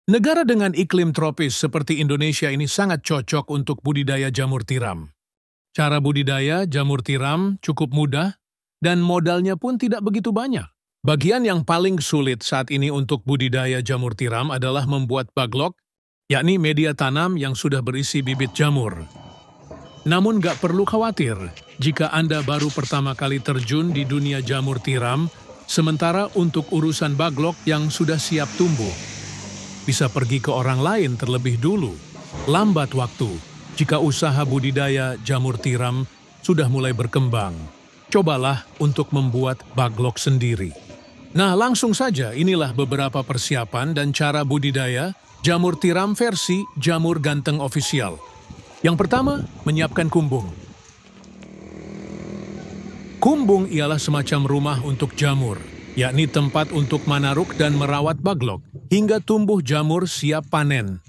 Negara dengan iklim tropis seperti Indonesia ini sangat cocok untuk budidaya jamur tiram. Cara budidaya jamur tiram cukup mudah dan modalnya pun tidak begitu banyak. Bagian yang paling sulit saat ini untuk budidaya jamur tiram adalah membuat baglok, yakni media tanam yang sudah berisi bibit jamur. Namun nggak perlu khawatir jika Anda baru pertama kali terjun di dunia jamur tiram, sementara untuk urusan baglok yang sudah siap tumbuh, bisa pergi ke orang lain terlebih dulu. Lambat waktu jika usaha budidaya jamur tiram sudah mulai berkembang. Cobalah untuk membuat baglok sendiri. Nah, langsung saja inilah beberapa persiapan dan cara budidaya jamur tiram versi Jamur Ganteng Official. Yang pertama, menyiapkan kumbung. Kumbung ialah semacam rumah untuk jamur, yakni tempat untuk manaruk dan merawat baglok hingga tumbuh jamur siap panen.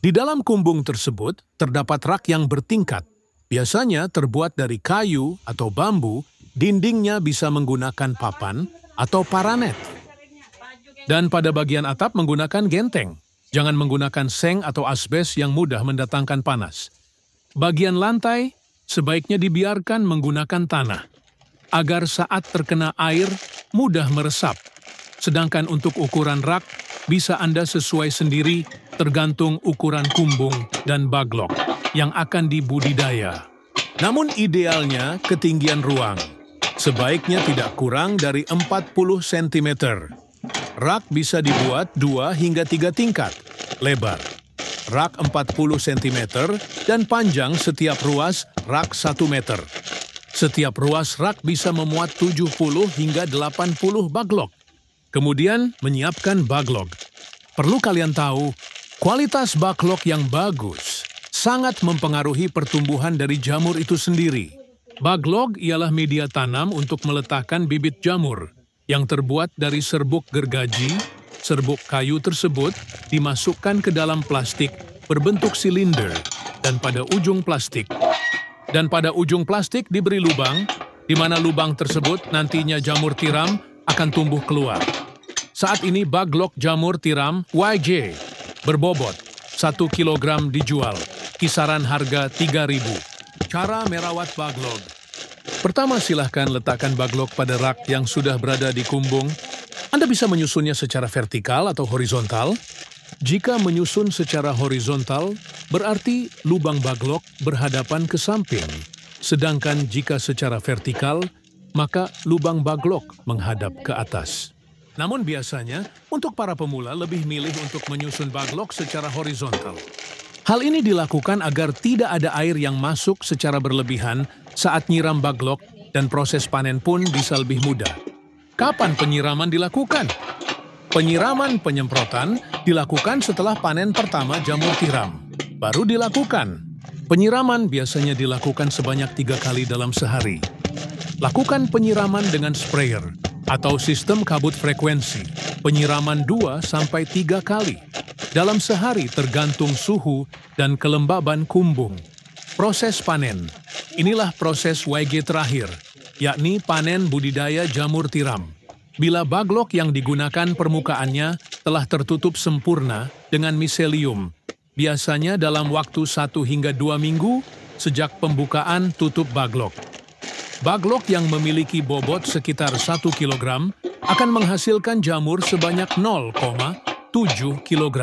Di dalam kumbung tersebut terdapat rak yang bertingkat, biasanya terbuat dari kayu atau bambu, dindingnya bisa menggunakan papan atau paranet. Dan pada bagian atap menggunakan genteng, jangan menggunakan seng atau asbes yang mudah mendatangkan panas. Bagian lantai sebaiknya dibiarkan menggunakan tanah, agar saat terkena air mudah meresap. Sedangkan untuk ukuran rak, bisa Anda sesuai sendiri tergantung ukuran kumbung dan baglok yang akan dibudidaya. Namun idealnya ketinggian ruang sebaiknya tidak kurang dari 40 cm. Rak bisa dibuat 2 hingga 3 tingkat lebar. Rak 40 cm dan panjang setiap ruas rak 1 meter. Setiap ruas rak bisa memuat 70 hingga 80 baglok. Kemudian menyiapkan baglok. Perlu kalian tahu, kualitas baglok yang bagus sangat mempengaruhi pertumbuhan dari jamur itu sendiri. Baglok ialah media tanam untuk meletakkan bibit jamur yang terbuat dari serbuk gergaji. Serbuk kayu tersebut dimasukkan ke dalam plastik berbentuk silinder dan pada ujung plastik diberi lubang, di mana lubang tersebut nantinya jamur tiram akan tumbuh keluar. Saat ini baglok jamur tiram YJ berbobot 1 kg dijual, kisaran harga 3.000. Cara merawat baglok. Pertama, silahkan letakkan baglok pada rak yang sudah berada di kumbung. Anda bisa menyusunnya secara vertikal atau horizontal. Jika menyusun secara horizontal, berarti lubang baglok berhadapan ke samping. Sedangkan jika secara vertikal, maka lubang baglok menghadap ke atas. Namun biasanya, untuk para pemula lebih milih untuk menyusun baglok secara horizontal. Hal ini dilakukan agar tidak ada air yang masuk secara berlebihan saat nyiram baglok dan proses panen pun bisa lebih mudah. Kapan penyiraman dilakukan? Penyiraman penyemprotan dilakukan setelah panen pertama jamur tiram. Baru dilakukan. Penyiraman biasanya dilakukan sebanyak 3 kali dalam sehari. Lakukan penyiraman dengan sprayer atau sistem kabut frekuensi. Penyiraman 2-3 kali dalam sehari tergantung suhu dan kelembaban kumbung. Proses panen. Inilah proses YG terakhir, yakni panen budidaya jamur tiram. Bila baglok yang digunakan permukaannya telah tertutup sempurna dengan miselium, biasanya dalam waktu 1 hingga 2 minggu sejak pembukaan tutup baglok. Baglok yang memiliki bobot sekitar 1 kg akan menghasilkan jamur sebanyak 0,7 kg.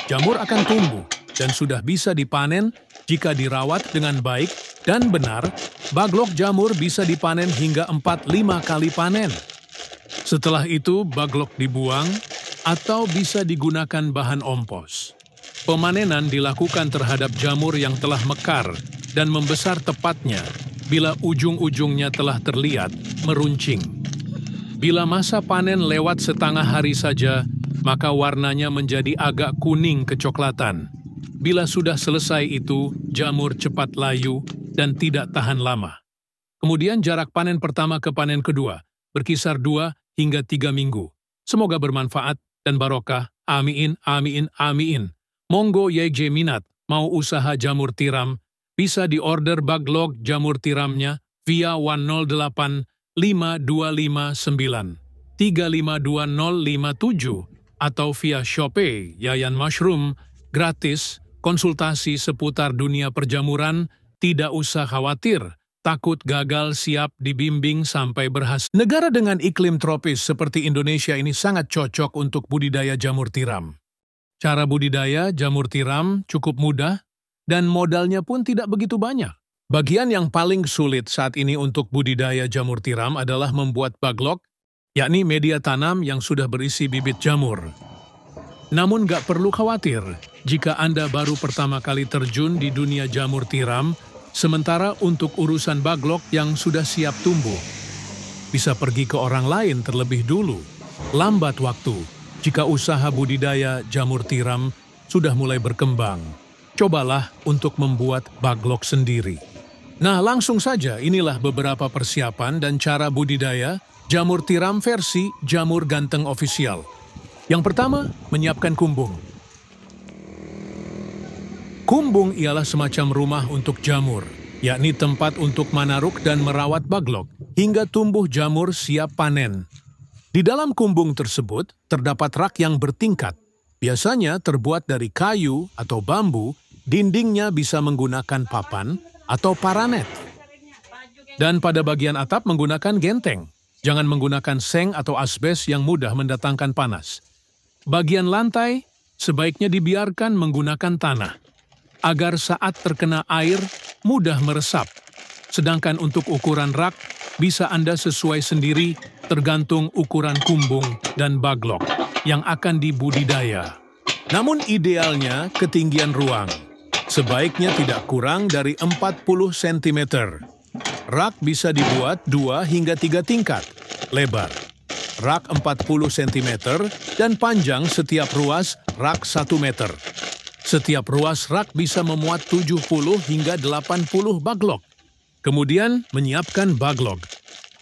Jamur akan tumbuh dan sudah bisa dipanen jika dirawat dengan baik dan benar. Baglok jamur bisa dipanen hingga 4-5 kali panen. Setelah itu, baglok dibuang atau bisa digunakan bahan ompos. Pemanenan dilakukan terhadap jamur yang telah mekar dan membesar tepatnya bila ujung-ujungnya telah terlihat meruncing. Bila masa panen lewat setengah hari saja, maka warnanya menjadi agak kuning kecoklatan. Bila sudah selesai itu, jamur cepat layu dan tidak tahan lama. Kemudian jarak panen pertama ke panen kedua berkisar 2 hingga 3 minggu. Semoga bermanfaat dan barokah. Amin, amin, amin. Monggo YJ minat mau usaha jamur tiram, bisa diorder baglok jamur tiramnya via 108 5259 352057 atau via Shopee, Yayan Mushroom, gratis, konsultasi seputar dunia perjamuran, tidak usah khawatir, takut gagal siap dibimbing sampai berhasil. Negara dengan iklim tropis seperti Indonesia ini sangat cocok untuk budidaya jamur tiram. Cara budidaya jamur tiram cukup mudah dan modalnya pun tidak begitu banyak. Bagian yang paling sulit saat ini untuk budidaya jamur tiram adalah membuat baglok, yakni media tanam yang sudah berisi bibit jamur. Namun gak perlu khawatir jika Anda baru pertama kali terjun di dunia jamur tiram, sementara untuk urusan baglok yang sudah siap tumbuh, bisa pergi ke orang lain terlebih dulu. Lambat waktu jika usaha budidaya jamur tiram sudah mulai berkembang. Cobalah untuk membuat baglok sendiri. Nah, langsung saja inilah beberapa persiapan dan cara budidaya jamur tiram versi Jamur Ganteng Official. Yang pertama, menyiapkan kumbung. Kumbung ialah semacam rumah untuk jamur, yakni tempat untuk manaruk dan merawat baglok, hingga tumbuh jamur siap panen. Di dalam kumbung tersebut, terdapat rak yang bertingkat. Biasanya terbuat dari kayu atau bambu, dindingnya bisa menggunakan papan atau paranet. Dan pada bagian atap menggunakan genteng. Jangan menggunakan seng atau asbes yang mudah mendatangkan panas. Bagian lantai sebaiknya dibiarkan menggunakan tanah, agar saat terkena air mudah meresap. Sedangkan untuk ukuran rak, bisa Anda sesuai sendiri tergantung ukuran kumbung dan baglok yang akan dibudidaya. Namun idealnya ketinggian ruang sebaiknya tidak kurang dari 40 cm. Rak bisa dibuat 2 hingga 3 tingkat, lebar. Rak 40 cm dan panjang setiap ruas rak 1 meter. Setiap ruas rak bisa memuat 70 hingga 80 baglok. Kemudian menyiapkan baglok.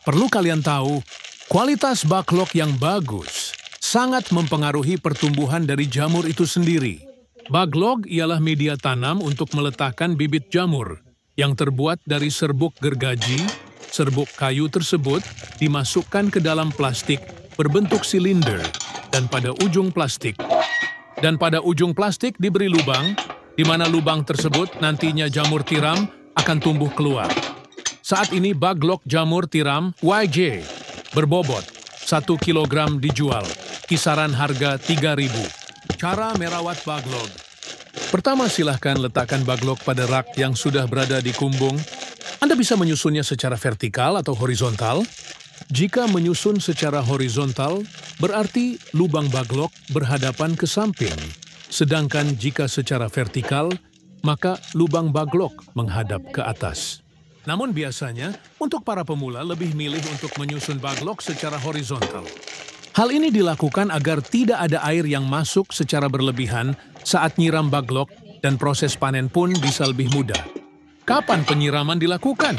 Perlu kalian tahu, kualitas baglok yang bagus sangat mempengaruhi pertumbuhan dari jamur itu sendiri. Baglok ialah media tanam untuk meletakkan bibit jamur yang terbuat dari serbuk gergaji. Serbuk kayu tersebut dimasukkan ke dalam plastik berbentuk silinder dan pada ujung plastik diberi lubang, di mana lubang tersebut nantinya jamur tiram akan tumbuh keluar. Saat ini baglok jamur tiram YJ berbobot 1 kg dijual, kisaran harga 3.000. Cara merawat baglok. Pertama, silahkan letakkan baglok pada rak yang sudah berada di kumbung. Anda bisa menyusunnya secara vertikal atau horizontal. Jika menyusun secara horizontal, berarti lubang baglok berhadapan ke samping. Sedangkan jika secara vertikal, maka lubang baglok menghadap ke atas. Namun biasanya, untuk para pemula lebih milih untuk menyusun baglok secara horizontal. Hal ini dilakukan agar tidak ada air yang masuk secara berlebihan saat nyiram baglok dan proses panen pun bisa lebih mudah. Kapan penyiraman dilakukan?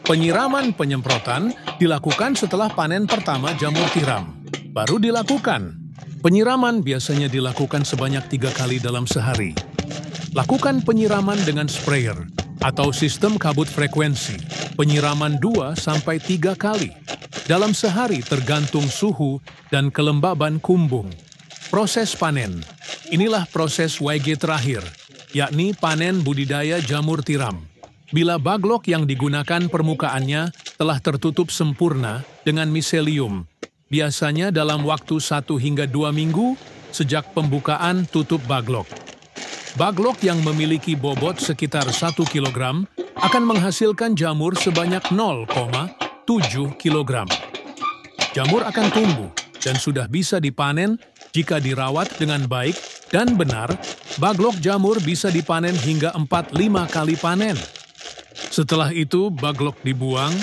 Penyiraman penyemprotan dilakukan setelah panen pertama jamur tiram. Baru dilakukan. Penyiraman biasanya dilakukan sebanyak 3 kali dalam sehari. Lakukan penyiraman dengan sprayer atau sistem kabut frekuensi. Penyiraman 2-3 kali dalam sehari tergantung suhu dan kelembaban kumbung. Proses panen. Inilah proses YG terakhir, yakni panen budidaya jamur tiram. Bila baglok yang digunakan permukaannya telah tertutup sempurna dengan miselium, biasanya dalam waktu 1 hingga 2 minggu sejak pembukaan tutup baglok. Baglok yang memiliki bobot sekitar 1 kg akan menghasilkan jamur sebanyak 0,7 kg. Jamur akan tumbuh dan sudah bisa dipanen jika dirawat dengan baik dan benar. Baglok jamur bisa dipanen hingga 4-5 kali panen. Setelah itu baglok dibuang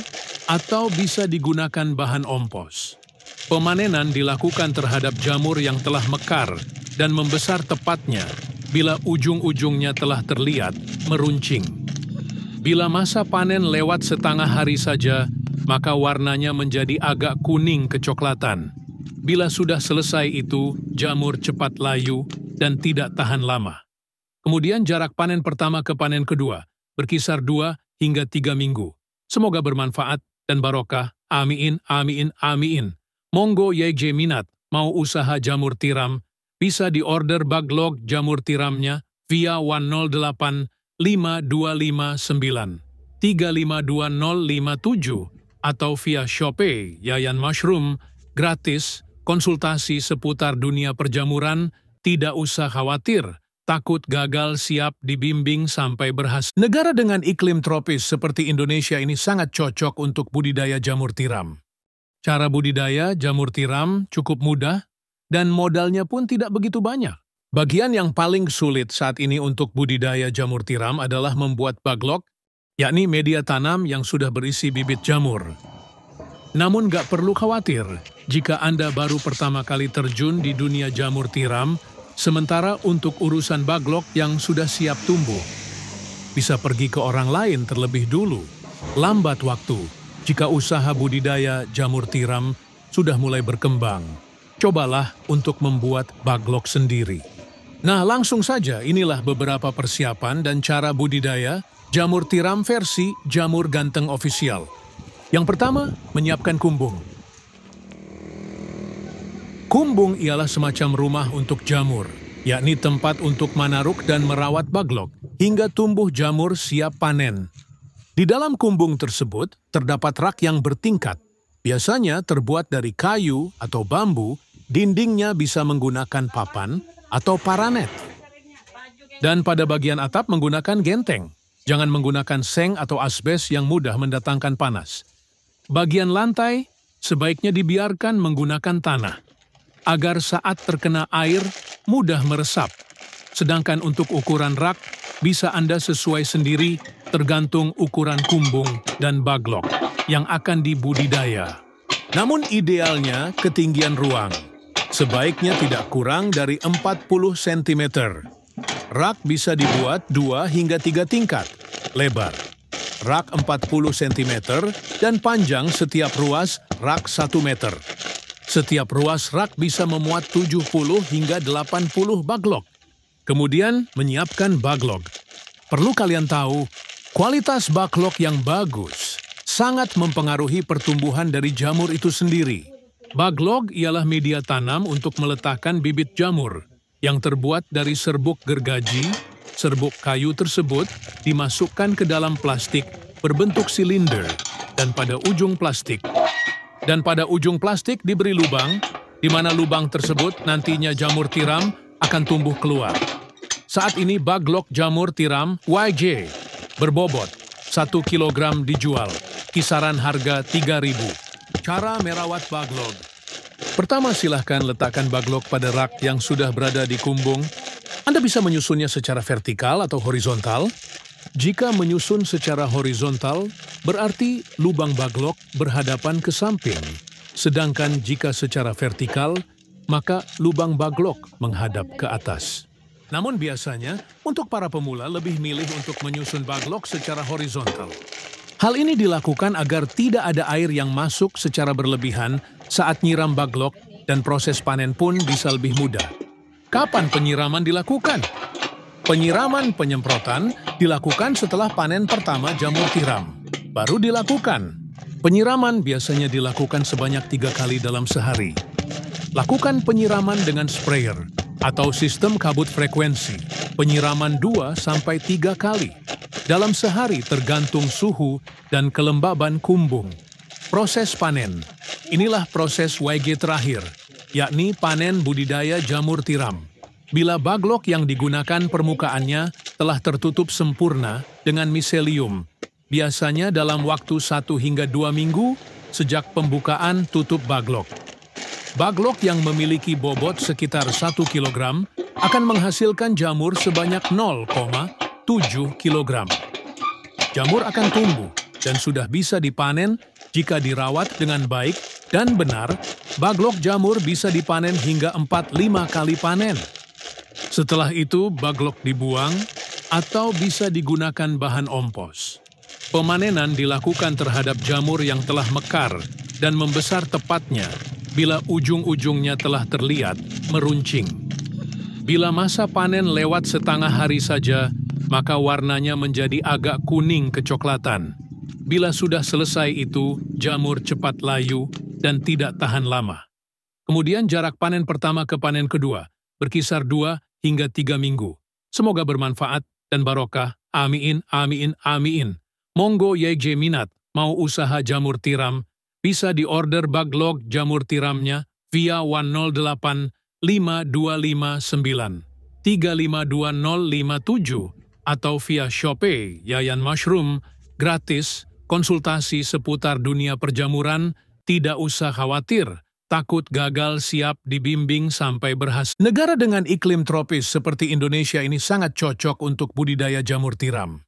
atau bisa digunakan bahan ompos. Pemanenan dilakukan terhadap jamur yang telah mekar dan membesar tepatnya bila ujung-ujungnya telah terlihat meruncing. Bila masa panen lewat setengah hari saja, maka warnanya menjadi agak kuning kecoklatan. Bila sudah selesai itu, jamur cepat layu dan tidak tahan lama. Kemudian jarak panen pertama ke panen kedua berkisar 2 hingga 3 minggu. Semoga bermanfaat dan barokah. Amin, amin, amin. Monggo YJ minat mau usaha jamur tiram, bisa diorder Baglok jamur tiramnya via 108 5259 352057 atau via Shopee Yayan Mushroom, gratis, konsultasi seputar dunia perjamuran, tidak usah khawatir, takut gagal siap dibimbing sampai berhasil. Negara dengan iklim tropis seperti Indonesia ini sangat cocok untuk budidaya jamur tiram. Cara budidaya jamur tiram cukup mudah dan modalnya pun tidak begitu banyak. Bagian yang paling sulit saat ini untuk budidaya jamur tiram adalah membuat baglok, yakni media tanam yang sudah berisi bibit jamur. Namun gak perlu khawatir jika Anda baru pertama kali terjun di dunia jamur tiram, sementara untuk urusan baglok yang sudah siap tumbuh, bisa pergi ke orang lain terlebih dulu. Lambat waktu jika usaha budidaya jamur tiram sudah mulai berkembang. Cobalah untuk membuat baglok sendiri. Nah, langsung saja inilah beberapa persiapan dan cara budidaya jamur tiram versi Jamur Ganteng Official. Yang pertama, menyiapkan kumbung. Kumbung ialah semacam rumah untuk jamur, yakni tempat untuk manaruk dan merawat baglok hingga tumbuh jamur siap panen. Di dalam kumbung tersebut terdapat rak yang bertingkat, biasanya terbuat dari kayu atau bambu, dindingnya bisa menggunakan papan atau paranet. Dan pada bagian atap menggunakan genteng, jangan menggunakan seng atau asbes yang mudah mendatangkan panas. Bagian lantai sebaiknya dibiarkan menggunakan tanah, agar saat terkena air mudah meresap. Sedangkan untuk ukuran rak, bisa Anda sesuai sendiri tergantung ukuran kumbung dan baglok yang akan dibudidaya. Namun idealnya ketinggian ruang sebaiknya tidak kurang dari 40 cm. Rak bisa dibuat 2 hingga 3 tingkat lebar. Rak 40 cm dan panjang setiap ruas rak 1 meter. Setiap ruas rak bisa memuat 70 hingga 80 baglok. Kemudian menyiapkan baglok. Perlu kalian tahu, kualitas baglok yang bagus sangat mempengaruhi pertumbuhan dari jamur itu sendiri. Baglok ialah media tanam untuk meletakkan bibit jamur yang terbuat dari serbuk gergaji. Serbuk kayu tersebut dimasukkan ke dalam plastik berbentuk silinder dan pada ujung plastik diberi lubang, di mana lubang tersebut nantinya jamur tiram akan tumbuh keluar. Saat ini baglok jamur tiram YJ berbobot 1 kg dijual, kisaran harga 3.000. Cara merawat baglok. Pertama, silahkan letakkan baglok pada rak yang sudah berada di kumbung. Anda bisa menyusunnya secara vertikal atau horizontal. Jika menyusun secara horizontal, berarti lubang baglok berhadapan ke samping. Sedangkan jika secara vertikal, maka lubang baglok menghadap ke atas. Namun biasanya, untuk para pemula lebih milih untuk menyusun baglok secara horizontal. Hal ini dilakukan agar tidak ada air yang masuk secara berlebihan saat nyiram baglok dan proses panen pun bisa lebih mudah. Kapan penyiraman dilakukan? Penyiraman penyemprotan dilakukan setelah panen pertama jamur tiram. Baru dilakukan. Penyiraman biasanya dilakukan sebanyak 3 kali dalam sehari. Lakukan penyiraman dengan sprayer atau sistem kabut frekuensi, penyiraman 2-3 kali dalam sehari tergantung suhu dan kelembaban kumbung. Proses panen. Inilah proses YG terakhir, yakni panen budidaya jamur tiram. Bila baglok yang digunakan permukaannya telah tertutup sempurna dengan miselium, biasanya dalam waktu 1 hingga 2 minggu sejak pembukaan tutup baglok. Baglok yang memiliki bobot sekitar 1 kg akan menghasilkan jamur sebanyak 0,7 kg. Jamur akan tumbuh dan sudah bisa dipanen jika dirawat dengan baik dan benar. Baglok jamur bisa dipanen hingga 4-5 kali panen. Setelah itu baglok dibuang atau bisa digunakan bahan ompos. Pemanenan dilakukan terhadap jamur yang telah mekar dan membesar tepatnya bila ujung-ujungnya telah terlihat meruncing. Bila masa panen lewat setengah hari saja, maka warnanya menjadi agak kuning kecoklatan. Bila sudah selesai itu, jamur cepat layu dan tidak tahan lama. Kemudian jarak panen pertama ke panen kedua berkisar 2 hingga 3 minggu. Semoga bermanfaat dan barokah. Amin, amin, amin. Monggo YJ minat mau usaha jamur tiram, bisa diorder Baglok jamur tiramnya via 108 5259 352057 atau via Shopee Yayan Mushroom, gratis, konsultasi seputar dunia perjamuran, tidak usah khawatir, takut gagal siap dibimbing sampai berhasil. Negara dengan iklim tropis seperti Indonesia ini sangat cocok untuk budidaya jamur tiram.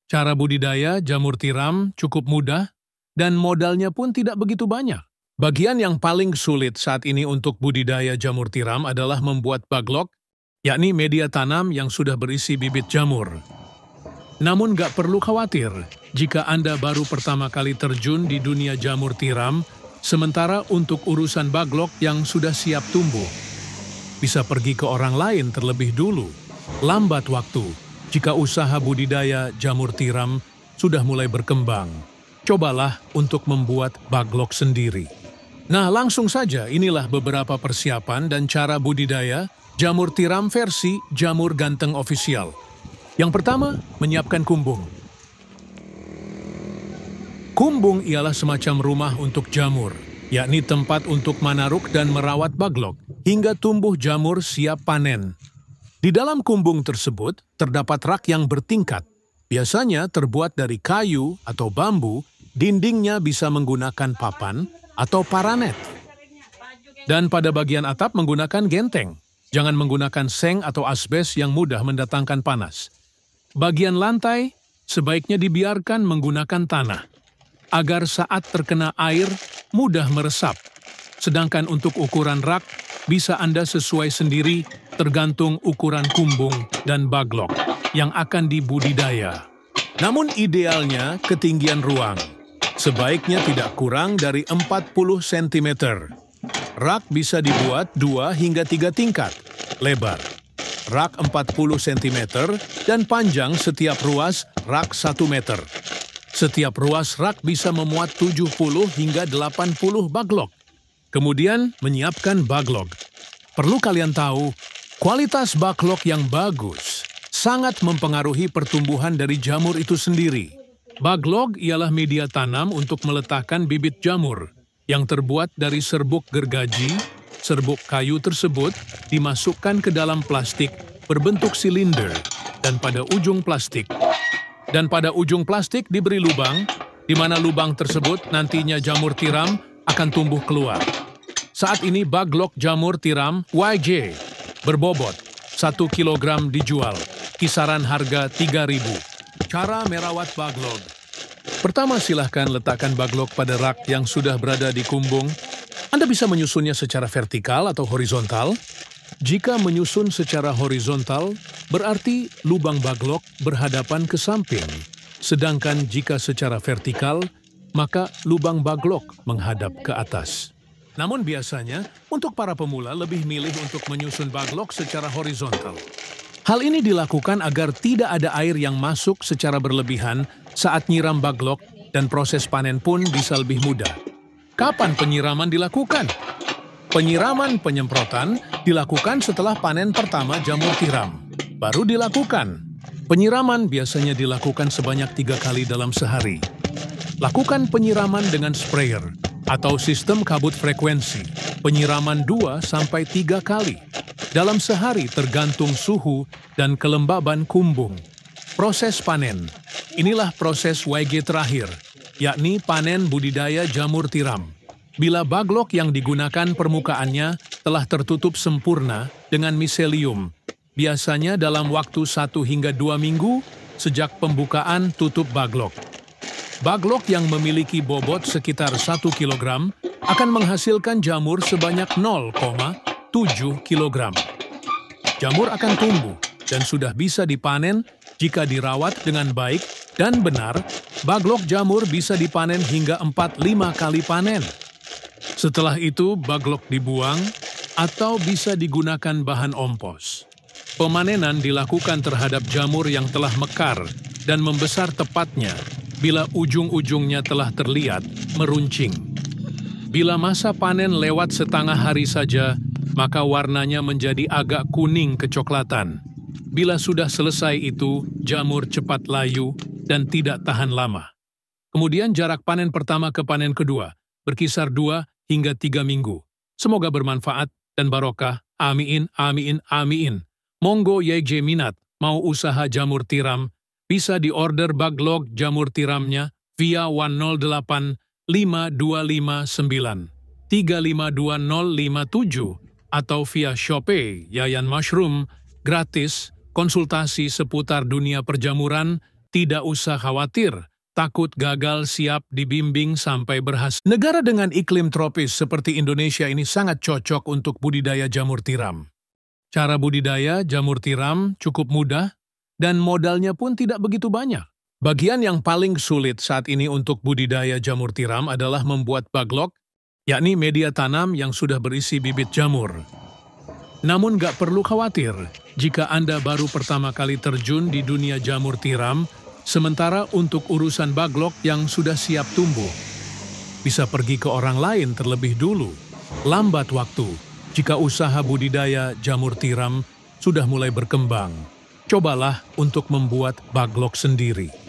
Cara budidaya jamur tiram cukup mudah dan modalnya pun tidak begitu banyak. Bagian yang paling sulit saat ini untuk budidaya jamur tiram adalah membuat baglok, yakni media tanam yang sudah berisi bibit jamur. Namun gak perlu khawatir jika Anda baru pertama kali terjun di dunia jamur tiram, sementara untuk urusan baglok yang sudah siap tumbuh, bisa pergi ke orang lain terlebih dulu. Lambat waktu jika usaha budidaya jamur tiram sudah mulai berkembang. Cobalah untuk membuat baglok sendiri. Nah, langsung saja inilah beberapa persiapan dan cara budidaya jamur tiram versi Jamur Ganteng Official. Yang pertama, menyiapkan kumbung. Kumbung ialah semacam rumah untuk jamur, yakni tempat untuk manaruk dan merawat baglok hingga tumbuh jamur siap panen. Di dalam kumbung tersebut terdapat rak yang bertingkat, biasanya terbuat dari kayu atau bambu, dindingnya bisa menggunakan papan atau paranet. Dan pada bagian atap menggunakan genteng, jangan menggunakan seng atau asbes yang mudah mendatangkan panas. Bagian lantai sebaiknya dibiarkan menggunakan tanah, agar saat terkena air mudah meresap. Sedangkan untuk ukuran rak, bisa Anda sesuai sendiri tergantung ukuran kumbung dan baglok yang akan dibudidaya. Namun idealnya ketinggian ruang, sebaiknya tidak kurang dari 40 cm. Rak bisa dibuat 2 hingga 3 tingkat, lebar. Rak 40 cm dan panjang setiap ruas rak 1 meter. Setiap ruas rak bisa memuat 70 hingga 80 baglok. Kemudian menyiapkan baglok. Perlu kalian tahu, kualitas baglok yang bagus sangat mempengaruhi pertumbuhan dari jamur itu sendiri. Baglok ialah media tanam untuk meletakkan bibit jamur yang terbuat dari serbuk gergaji. Serbuk kayu tersebut dimasukkan ke dalam plastik berbentuk silinder dan pada ujung plastik diberi lubang, di mana lubang tersebut nantinya jamur tiram akan tumbuh keluar. Saat ini baglok jamur tiram YJ berbobot 1 kg dijual, kisaran harga 3.000. Cara merawat baglok. Pertama, silahkan letakkan baglok pada rak yang sudah berada di kumbung. Anda bisa menyusunnya secara vertikal atau horizontal. Jika menyusun secara horizontal, berarti lubang baglok berhadapan ke samping. Sedangkan jika secara vertikal, maka lubang baglok menghadap ke atas. Namun biasanya, untuk para pemula lebih milih untuk menyusun baglok secara horizontal. Hal ini dilakukan agar tidak ada air yang masuk secara berlebihan saat nyiram baglok dan proses panen pun bisa lebih mudah. Kapan penyiraman dilakukan? Penyiraman penyemprotan dilakukan setelah panen pertama jamur tiram. Baru dilakukan. Penyiraman biasanya dilakukan sebanyak 3 kali dalam sehari. Lakukan penyiraman dengan sprayer atau sistem kabut frekuensi. Penyiraman 2-3 kali dalam sehari tergantung suhu dan kelembaban kumbung. Proses panen. Inilah proses YG terakhir, yakni panen budidaya jamur tiram. Bila baglok yang digunakan permukaannya telah tertutup sempurna dengan miselium, biasanya dalam waktu 1 hingga 2 minggu sejak pembukaan tutup baglok. Baglok yang memiliki bobot sekitar 1 kg akan menghasilkan jamur sebanyak 0,7 kg. Jamur akan tumbuh dan sudah bisa dipanen jika dirawat dengan baik dan benar. Baglok jamur bisa dipanen hingga 4-5 kali panen. Setelah itu, baglok dibuang atau bisa digunakan bahan ompos. Pemanenan dilakukan terhadap jamur yang telah mekar dan membesar tepatnya bila ujung-ujungnya telah terlihat meruncing. Bila masa panen lewat setengah hari saja, maka warnanya menjadi agak kuning kecoklatan. Bila sudah selesai itu, jamur cepat layu dan tidak tahan lama. Kemudian jarak panen pertama ke panen kedua, berkisar 2 hingga 3 minggu. Semoga bermanfaat dan barokah. Amin, amin, amin. Monggo YJ minat, mau usaha jamur tiram, bisa diorder baglog jamur tiramnya via 108 5259 352057 atau via Shopee Yayan Mushroom, gratis, konsultasi seputar dunia perjamuran, tidak usah khawatir, takut gagal siap dibimbing sampai berhasil. Negara dengan iklim tropis seperti Indonesia ini sangat cocok untuk budidaya jamur tiram. Cara budidaya jamur tiram cukup mudah dan modalnya pun tidak begitu banyak. Bagian yang paling sulit saat ini untuk budidaya jamur tiram adalah membuat baglok, yakni media tanam yang sudah berisi bibit jamur. Namun gak perlu khawatir jika Anda baru pertama kali terjun di dunia jamur tiram, sementara untuk urusan baglok yang sudah siap tumbuh, bisa pergi ke orang lain terlebih dulu. Lambat waktu jika usaha budidaya jamur tiram sudah mulai berkembang. Cobalah untuk membuat baglok sendiri.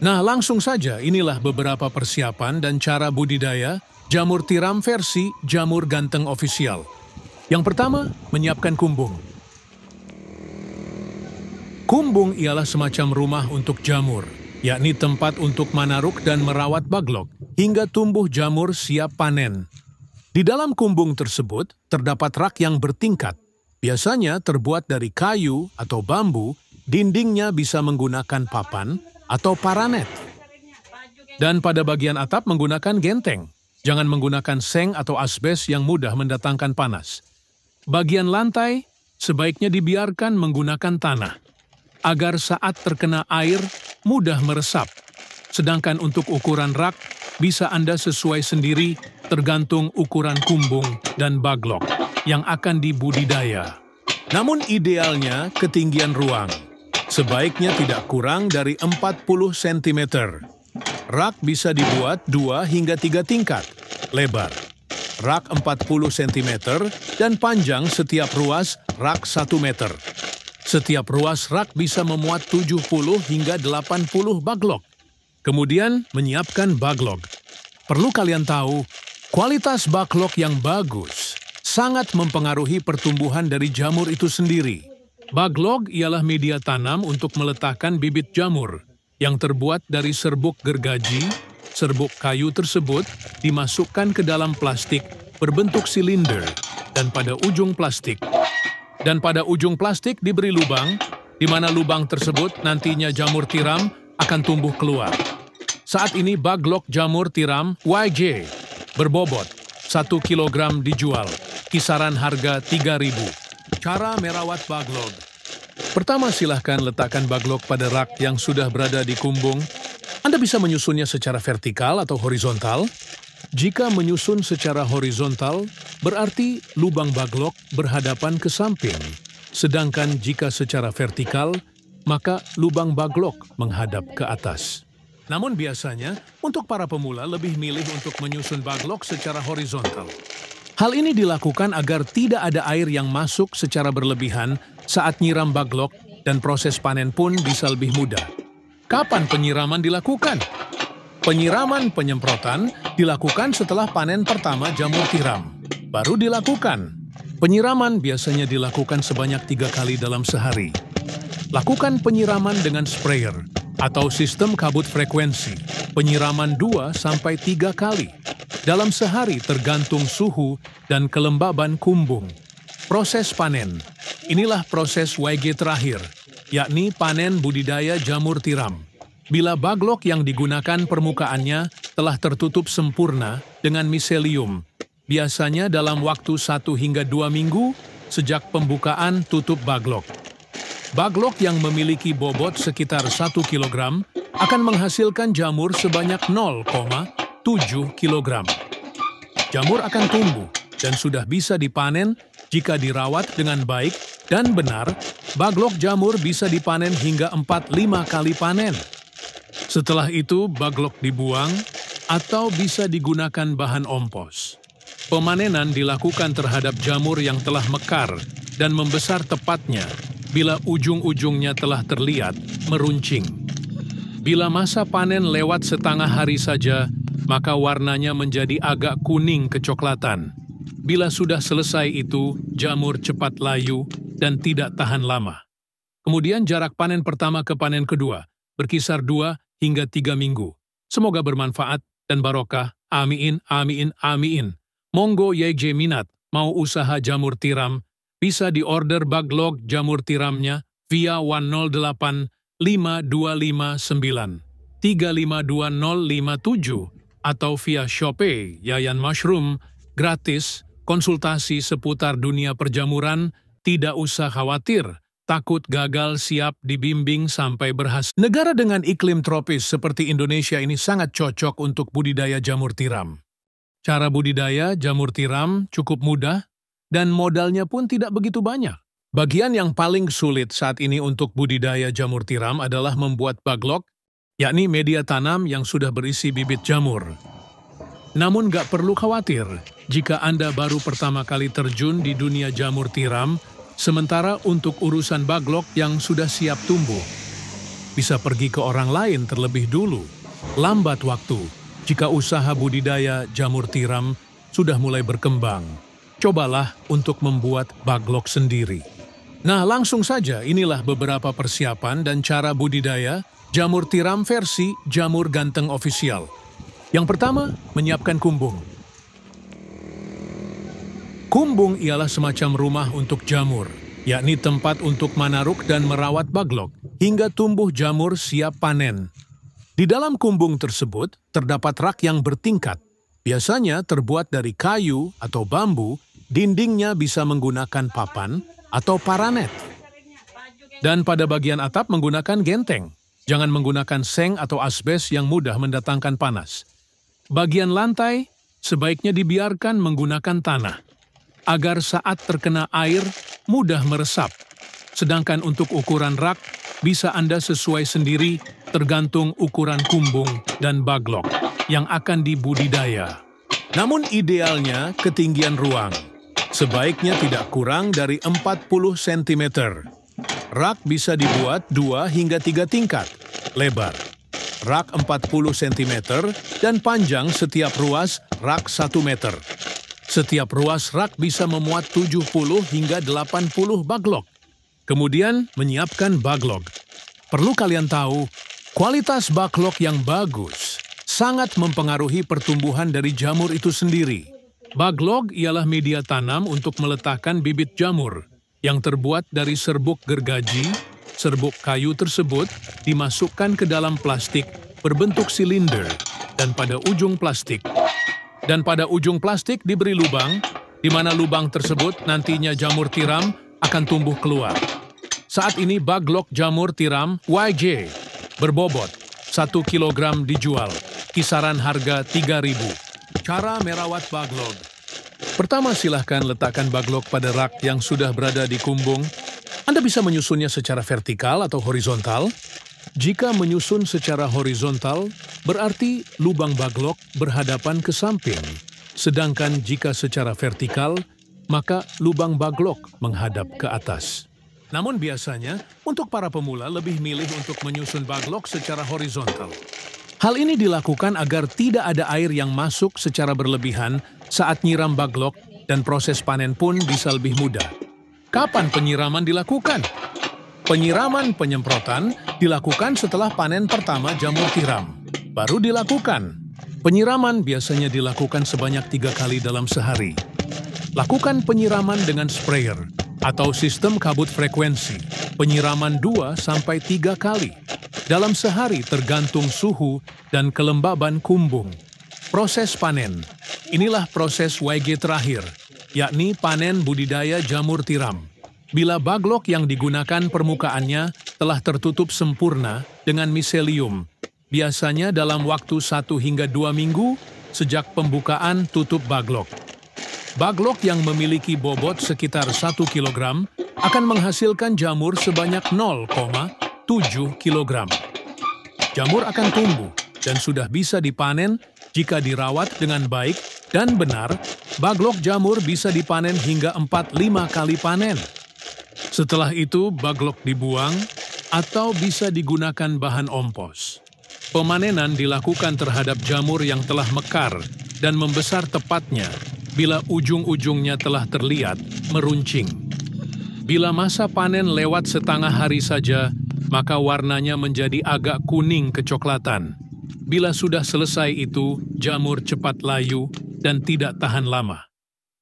Nah, langsung saja inilah beberapa persiapan dan cara budidaya jamur tiram versi Jamur Ganteng Official. Yang pertama, menyiapkan kumbung. Kumbung ialah semacam rumah untuk jamur, yakni tempat untuk manaruk dan merawat baglok, hingga tumbuh jamur siap panen. Di dalam kumbung tersebut, terdapat rak yang bertingkat. Biasanya terbuat dari kayu atau bambu, dindingnya bisa menggunakan papan atau paranet. Dan pada bagian atap menggunakan genteng. Jangan menggunakan seng atau asbes yang mudah mendatangkan panas. Bagian lantai sebaiknya dibiarkan menggunakan tanah, agar saat terkena air mudah meresap. Sedangkan untuk ukuran rak, bisa Anda sesuai sendiri tergantung ukuran kumbung dan baglok yang akan dibudidaya. Namun idealnya ketinggian ruang sebaiknya tidak kurang dari 40 cm. Rak bisa dibuat 2 hingga 3 tingkat, lebar. Rak 40 cm dan panjang setiap ruas rak 1 meter. Setiap ruas rak bisa memuat 70 hingga 80 baglok. Kemudian menyiapkan baglok. Perlu kalian tahu, kualitas baglok yang bagus sangat mempengaruhi pertumbuhan dari jamur itu sendiri. Baglok ialah media tanam untuk meletakkan bibit jamur yang terbuat dari serbuk gergaji. Serbuk kayu tersebut dimasukkan ke dalam plastik berbentuk silinder dan pada ujung plastik diberi lubang, di mana lubang tersebut nantinya jamur tiram akan tumbuh keluar. Saat ini baglok jamur tiram YJ berbobot 1 kg dijual, kisaran harga 3.000. Cara merawat baglok. Pertama, silahkan letakkan baglok pada rak yang sudah berada di kumbung. Anda bisa menyusunnya secara vertikal atau horizontal. Jika menyusun secara horizontal, berarti lubang baglok berhadapan ke samping. Sedangkan jika secara vertikal, maka lubang baglok menghadap ke atas. Namun biasanya, untuk para pemula lebih milih untuk menyusun baglok secara horizontal. Hal ini dilakukan agar tidak ada air yang masuk secara berlebihan saat nyiram baglok dan proses panen pun bisa lebih mudah. Kapan penyiraman dilakukan? Penyiraman penyemprotan dilakukan setelah panen pertama jamur tiram. Baru dilakukan. Penyiraman biasanya dilakukan sebanyak 3 kali dalam sehari. Lakukan penyiraman dengan sprayer atau sistem kabut frekuensi. Penyiraman 2-3 kali dalam sehari tergantung suhu dan kelembaban kumbung. Proses panen. Inilah proses YG terakhir, yakni panen budidaya jamur tiram. Bila baglok yang digunakan permukaannya telah tertutup sempurna dengan miselium, biasanya dalam waktu 1 hingga 2 minggu sejak pembukaan tutup baglok. Baglok yang memiliki bobot sekitar 1 kg akan menghasilkan jamur sebanyak 0,7 kg. Jamur akan tumbuh dan sudah bisa dipanen jika dirawat dengan baik dan benar. Baglok jamur bisa dipanen hingga 4-5 kali panen. Setelah itu baglok dibuang atau bisa digunakan bahan ompos. Pemanenan dilakukan terhadap jamur yang telah mekar dan membesar tepatnya bila ujung-ujungnya telah terlihat meruncing. Bila masa panen lewat setengah hari saja, maka warnanya menjadi agak kuning kecoklatan. Bila sudah selesai itu, jamur cepat layu dan tidak tahan lama. Kemudian jarak panen pertama ke panen kedua berkisar 2 hingga 3 minggu. Semoga bermanfaat dan barokah. Amin, amin, amin. Monggo YJ minat mau usaha jamur tiram, bisa diorder baglog jamur tiramnya via 108 5259 352057 atau via Shopee Yayan Mushroom, gratis, konsultasi seputar dunia perjamuran, tidak usah khawatir, takut gagal siap dibimbing sampai berhasil. Negara dengan iklim tropis seperti Indonesia ini sangat cocok untuk budidaya jamur tiram. Cara budidaya jamur tiram cukup mudah dan modalnya pun tidak begitu banyak. Bagian yang paling sulit saat ini untuk budidaya jamur tiram adalah membuat baglok, yakni media tanam yang sudah berisi bibit jamur. Namun gak perlu khawatir jika Anda baru pertama kali terjun di dunia jamur tiram, sementara untuk urusan baglok yang sudah siap tumbuh, bisa pergi ke orang lain terlebih dulu. Lambat waktu jika usaha budidaya jamur tiram sudah mulai berkembang. Cobalah untuk membuat baglok sendiri. Nah, langsung saja inilah beberapa persiapan dan cara budidaya jamur tiram versi Jamur Ganteng Official. Yang pertama, menyiapkan kumbung. Kumbung ialah semacam rumah untuk jamur, yakni tempat untuk manaruk dan merawat baglok hingga tumbuh jamur siap panen. Di dalam kumbung tersebut terdapat rak yang bertingkat, biasanya terbuat dari kayu atau bambu, dindingnya bisa menggunakan papan atau paranet. Dan pada bagian atap menggunakan genteng, jangan menggunakan seng atau asbes yang mudah mendatangkan panas. Bagian lantai sebaiknya dibiarkan menggunakan tanah, agar saat terkena air mudah meresap. Sedangkan untuk ukuran rak, bisa Anda sesuai sendiri tergantung ukuran kumbung dan baglok yang akan dibudidaya. Namun idealnya ketinggian ruang sebaiknya tidak kurang dari 40 cm. Rak bisa dibuat 2 hingga 3 tingkat lebar. Rak 40 cm dan panjang setiap ruas rak 1 meter. Setiap ruas rak bisa memuat 70 hingga 80 baglok. Kemudian menyiapkan baglok. Perlu kalian tahu, kualitas baglok yang bagus sangat mempengaruhi pertumbuhan dari jamur itu sendiri. Baglok ialah media tanam untuk meletakkan bibit jamur yang terbuat dari serbuk gergaji. Serbuk kayu tersebut dimasukkan ke dalam plastik berbentuk silinder dan pada ujung plastik diberi lubang, di mana lubang tersebut nantinya jamur tiram akan tumbuh keluar. Saat ini baglok jamur tiram YJ berbobot 1 kg dijual, kisaran harga 3.000. Cara merawat baglok. Pertama, silahkan letakkan baglok pada rak yang sudah berada di kumbung. Anda bisa menyusunnya secara vertikal atau horizontal. Jika menyusun secara horizontal, berarti lubang baglok berhadapan ke samping. Sedangkan jika secara vertikal, maka lubang baglok menghadap ke atas. Namun biasanya, untuk para pemula lebih milih untuk menyusun baglok secara horizontal. Hal ini dilakukan agar tidak ada air yang masuk secara berlebihan saat nyiram baglok dan proses panen pun bisa lebih mudah. Kapan penyiraman dilakukan? Penyiraman penyemprotan dilakukan setelah panen pertama jamur tiram. Baru dilakukan. Penyiraman biasanya dilakukan sebanyak 3 kali dalam sehari. Lakukan penyiraman dengan sprayer atau sistem kabut frekuensi, penyiraman 2-3 kali dalam sehari tergantung suhu dan kelembaban kumbung. Proses panen. Inilah proses YG terakhir, yakni panen budidaya jamur tiram. Bila baglok yang digunakan permukaannya telah tertutup sempurna dengan miselium, biasanya dalam waktu 1 hingga 2 minggu sejak pembukaan tutup baglok. Baglok yang memiliki bobot sekitar 1 kg akan menghasilkan jamur sebanyak 0,7 kg. Jamur akan tumbuh dan sudah bisa dipanen jika dirawat dengan baik dan benar Baglok jamur bisa dipanen hingga 4-5 kali panen. Setelah itu, baglok dibuang atau bisa digunakan bahan ompos. Pemanenan dilakukan terhadap jamur yang telah mekar dan membesar tepatnya bila ujung-ujungnya telah terlihat meruncing. Bila masa panen lewat setengah hari saja, maka warnanya menjadi agak kuning kecoklatan. Bila sudah selesai itu, jamur cepat layu dan tidak tahan lama.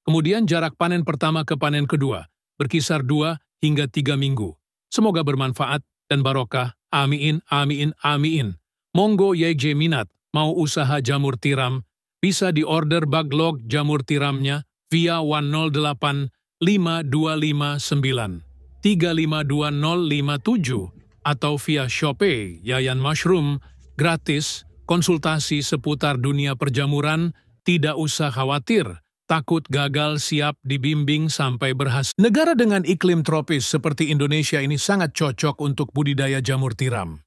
Kemudian jarak panen pertama ke panen kedua berkisar 2 hingga 3 minggu. Semoga bermanfaat dan barokah. Amin, amin, amin. Monggo YJ minat mau usaha jamur tiram, bisa diorder baglok jamur tiramnya via 108 5259 352057 atau via Shopee Yayan Mushroom, gratis, konsultasi seputar dunia perjamuran, tidak usah khawatir, takut gagal siap dibimbing sampai berhasil. Negara dengan iklim tropis seperti Indonesia ini sangat cocok untuk budidaya jamur tiram.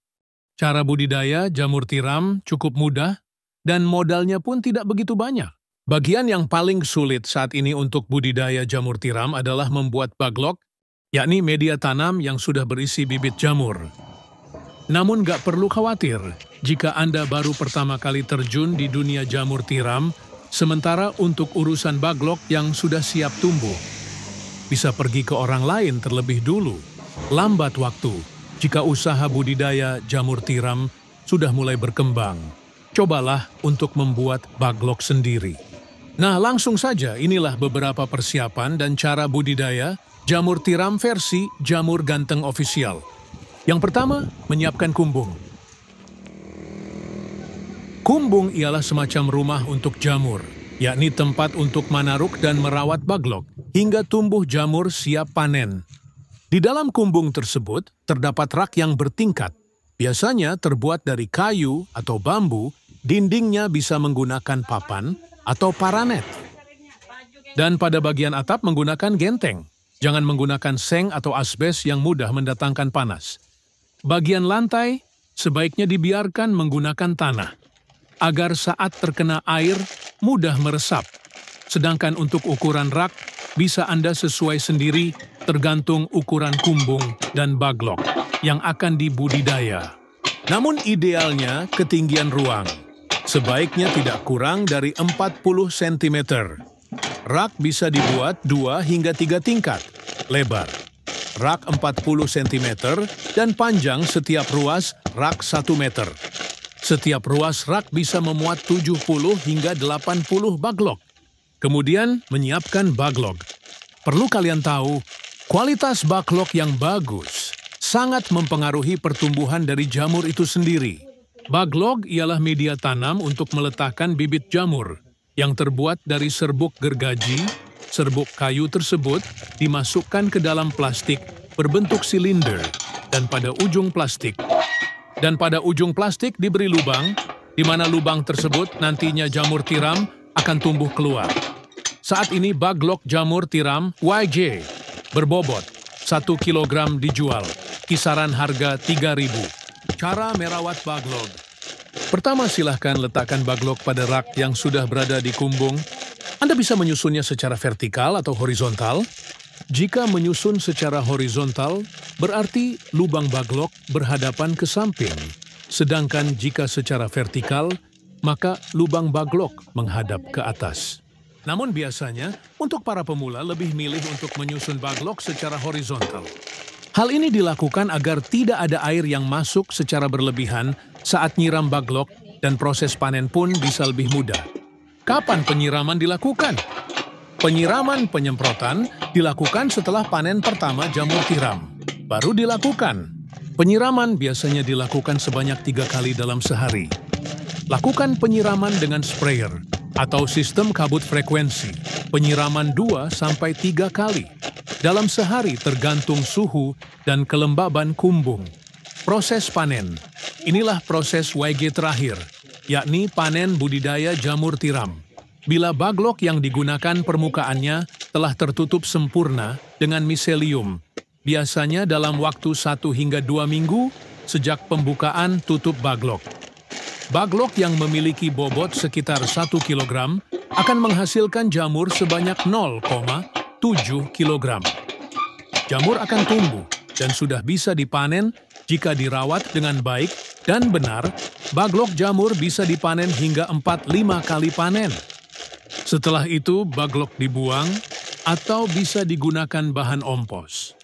Cara budidaya jamur tiram cukup mudah dan modalnya pun tidak begitu banyak. Bagian yang paling sulit saat ini untuk budidaya jamur tiram adalah membuat baglok, yakni media tanam yang sudah berisi bibit jamur. Namun gak perlu khawatir jika Anda baru pertama kali terjun di dunia jamur tiram, sementara untuk urusan baglok yang sudah siap tumbuh, bisa pergi ke orang lain terlebih dulu. Lambat waktu jika usaha budidaya jamur tiram sudah mulai berkembang. Cobalah untuk membuat baglok sendiri. Nah, langsung saja inilah beberapa persiapan dan cara budidaya jamur tiram versi Jamur Ganteng Official. Yang pertama, menyiapkan kumbung. Kumbung ialah semacam rumah untuk jamur, yakni tempat untuk manaruk dan merawat baglok hingga tumbuh jamur siap panen. Di dalam kumbung tersebut terdapat rak yang bertingkat, biasanya terbuat dari kayu atau bambu, dindingnya bisa menggunakan papan atau paranet. Dan pada bagian atap menggunakan genteng, jangan menggunakan seng atau asbes yang mudah mendatangkan panas. Bagian lantai sebaiknya dibiarkan menggunakan tanah, agar saat terkena air mudah meresap. Sedangkan untuk ukuran rak, bisa Anda sesuai sendiri tergantung ukuran kumbung dan baglok yang akan dibudidaya. Namun idealnya ketinggian ruang, sebaiknya tidak kurang dari 40 cm. Rak bisa dibuat 2 hingga 3 tingkat, lebar. Rak 40 cm dan panjang setiap ruas rak 1 meter. Setiap ruas rak bisa memuat 70 hingga 80 baglok. Kemudian menyiapkan baglok. Perlu kalian tahu, kualitas baglok yang bagus sangat mempengaruhi pertumbuhan dari jamur itu sendiri. Baglok ialah media tanam untuk meletakkan bibit jamur yang terbuat dari serbuk gergaji. Serbuk kayu tersebut dimasukkan ke dalam plastik berbentuk silinder dan pada ujung plastik diberi lubang, di mana lubang tersebut nantinya jamur tiram akan tumbuh keluar. Saat ini baglok jamur tiram YJ berbobot 1 kg dijual, kisaran harga 3.000. Cara merawat baglok. Pertama, silahkan letakkan baglok pada rak yang sudah berada di kumbung. Anda bisa menyusunnya secara vertikal atau horizontal. Jika menyusun secara horizontal, berarti lubang baglok berhadapan ke samping. Sedangkan jika secara vertikal, maka lubang baglok menghadap ke atas. Namun biasanya, untuk para pemula lebih milih untuk menyusun baglok secara horizontal. Hal ini dilakukan agar tidak ada air yang masuk secara berlebihan saat nyiram baglok dan proses panen pun bisa lebih mudah. Kapan penyiraman dilakukan? Penyiraman penyemprotan dilakukan setelah panen pertama jamur tiram. Baru dilakukan. Penyiraman biasanya dilakukan sebanyak 3 kali dalam sehari. Lakukan penyiraman dengan sprayer atau sistem kabut frekuensi. Penyiraman 2-3 kali dalam sehari tergantung suhu dan kelembaban kumbung. Proses panen. Inilah proses YG terakhir, yakni panen budidaya jamur tiram. Bila baglok yang digunakan permukaannya telah tertutup sempurna dengan miselium, biasanya dalam waktu 1 hingga 2 minggu sejak pembukaan tutup baglok. Baglok yang memiliki bobot sekitar 1 kg akan menghasilkan jamur sebanyak 0,7 kg. Jamur akan tumbuh dan sudah bisa dipanen jika dirawat dengan baik dan benar. Baglok jamur bisa dipanen hingga 4-5 kali panen. Setelah itu, baglok dibuang atau bisa digunakan bahan ompos.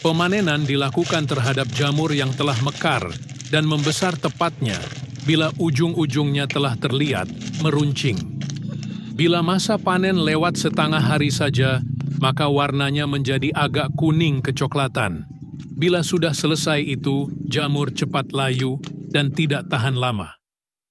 Pemanenan dilakukan terhadap jamur yang telah mekar dan membesar tepatnya bila ujung-ujungnya telah terlihat meruncing. Bila masa panen lewat setengah hari saja, maka warnanya menjadi agak kuning kecoklatan. Bila sudah selesai itu, jamur cepat layu dan tidak tahan lama.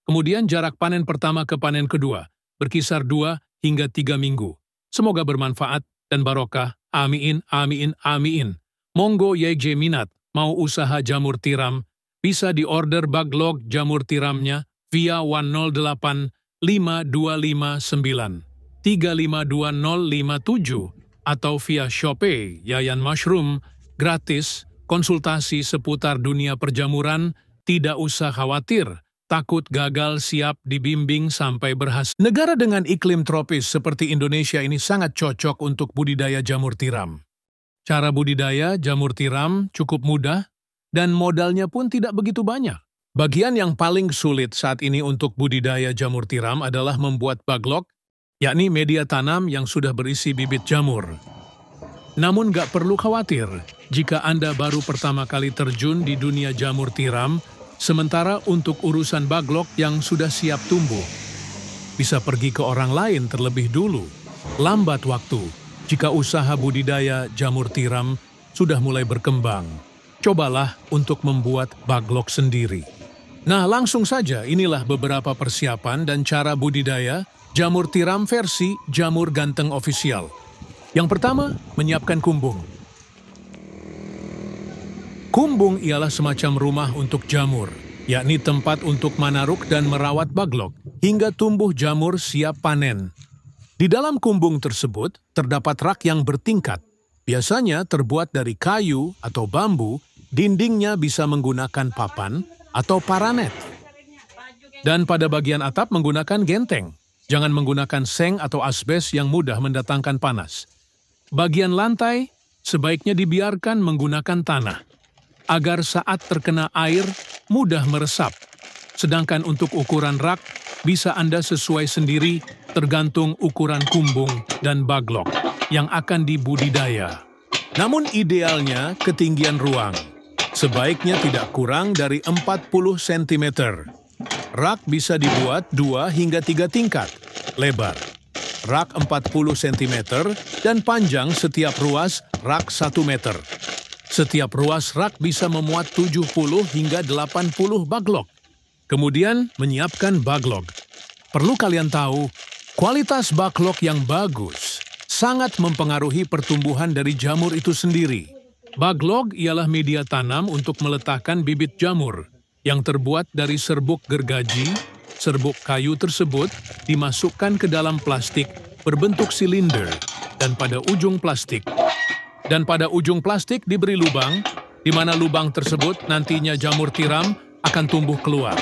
Kemudian jarak panen pertama ke panen kedua berkisar 2 hingga 3 minggu. Semoga bermanfaat dan barokah. Amin, amin, amin. Monggo YJ minat mau usaha jamur tiram, bisa diorder baglok jamur tiramnya via 108 5259 352057 atau via Shopee Yayan Mushroom, gratis, konsultasi seputar dunia perjamuran, tidak usah khawatir, takut gagal, siap dibimbing sampai berhasil. Negara dengan iklim tropis seperti Indonesia ini sangat cocok untuk budidaya jamur tiram. Cara budidaya jamur tiram cukup mudah dan modalnya pun tidak begitu banyak. Bagian yang paling sulit saat ini untuk budidaya jamur tiram adalah membuat baglok, yakni media tanam yang sudah berisi bibit jamur. Namun gak perlu khawatir jika Anda baru pertama kali terjun di dunia jamur tiram, sementara untuk urusan baglok yang sudah siap tumbuh, bisa pergi ke orang lain terlebih dulu. Lambat waktu jika usaha budidaya jamur tiram sudah mulai berkembang. Cobalah untuk membuat baglok sendiri. Nah, langsung saja inilah beberapa persiapan dan cara budidaya jamur tiram versi Jamur Ganteng Official. Yang pertama, menyiapkan kumbung. Kumbung ialah semacam rumah untuk jamur, yakni tempat untuk manaruk dan merawat baglok hingga tumbuh jamur siap panen. Di dalam kumbung tersebut terdapat rak yang bertingkat, biasanya terbuat dari kayu atau bambu. Dindingnya bisa menggunakan papan atau paranet. Dan pada bagian atap menggunakan genteng. Jangan menggunakan seng atau asbes yang mudah mendatangkan panas. Bagian lantai sebaiknya dibiarkan menggunakan tanah, agar saat terkena air mudah meresap. Sedangkan untuk ukuran rak bisa Anda sesuai sendiri tergantung ukuran kumbung dan baglok yang akan dibudidaya. Namun idealnya ketinggian ruang sebaiknya tidak kurang dari 40 cm. Rak bisa dibuat 2 hingga 3 tingkat, lebar rak 40 cm dan panjang setiap ruas rak 1 meter. Setiap ruas rak bisa memuat 70 hingga 80 baglok. Kemudian menyiapkan baglok. Perlu kalian tahu, kualitas baglok yang bagus sangat mempengaruhi pertumbuhan dari jamur itu sendiri. Baglok ialah media tanam untuk meletakkan bibit jamur yang terbuat dari serbuk gergaji. Serbuk kayu tersebut dimasukkan ke dalam plastik berbentuk silinder dan pada ujung plastik diberi lubang, di mana lubang tersebut nantinya jamur tiram akan tumbuh keluar.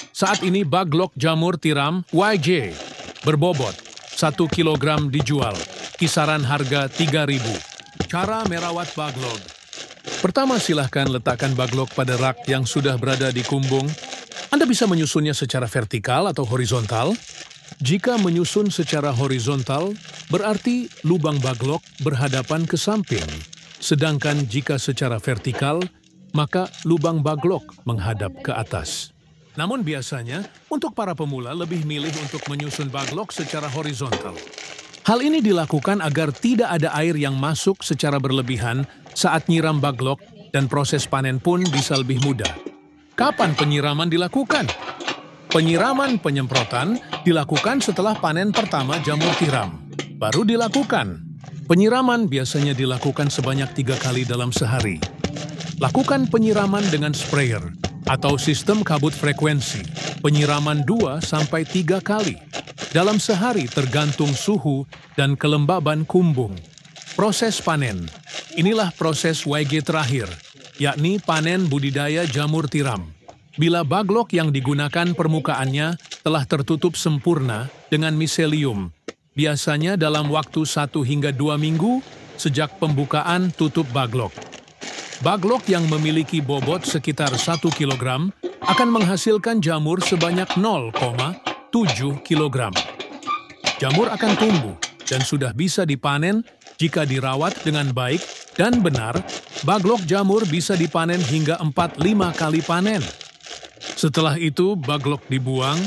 Saat ini baglok jamur tiram YJ berbobot 1 kg dijual, kisaran harga 3.000. Cara merawat baglok. Pertama, silahkan letakkan baglok pada rak yang sudah berada di kumbung. Anda bisa menyusunnya secara vertikal atau horizontal. Jika menyusun secara horizontal, berarti lubang baglok berhadapan ke samping. Sedangkan jika secara vertikal, maka lubang baglok menghadap ke atas. Namun biasanya, untuk para pemula lebih milih untuk menyusun baglok secara horizontal. Hal ini dilakukan agar tidak ada air yang masuk secara berlebihan saat nyiram baglok dan proses panen pun bisa lebih mudah. Kapan penyiraman dilakukan? Penyiraman penyemprotan dilakukan setelah panen pertama jamur tiram. Baru dilakukan. Penyiraman biasanya dilakukan sebanyak 3 kali dalam sehari. Lakukan penyiraman dengan sprayer atau sistem kabut frekuensi. Penyiraman 2-3 kali. Dalam sehari tergantung suhu dan kelembaban kumbung. Proses panen. Inilah proses YG terakhir, yakni panen budidaya jamur tiram. Bila baglok yang digunakan permukaannya telah tertutup sempurna dengan miselium, biasanya dalam waktu 1 hingga 2 minggu sejak pembukaan tutup baglok. Baglok yang memiliki bobot sekitar 1 kg akan menghasilkan jamur sebanyak 0,7 kg. Jamur akan tumbuh dan sudah bisa dipanen jika dirawat dengan baik dan benar. Baglok jamur bisa dipanen hingga 4-5 kali panen. Setelah itu, baglok dibuang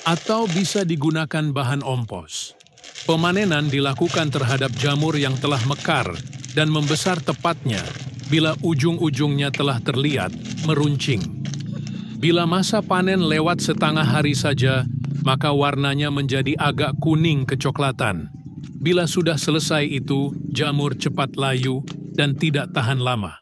atau bisa digunakan bahan ompos. Pemanenan dilakukan terhadap jamur yang telah mekar dan membesar tepatnya bila ujung-ujungnya telah terlihat meruncing. Bila masa panen lewat setengah hari saja, maka warnanya menjadi agak kuning kecoklatan. Bila sudah selesai itu, jamur cepat layu dan tidak tahan lama.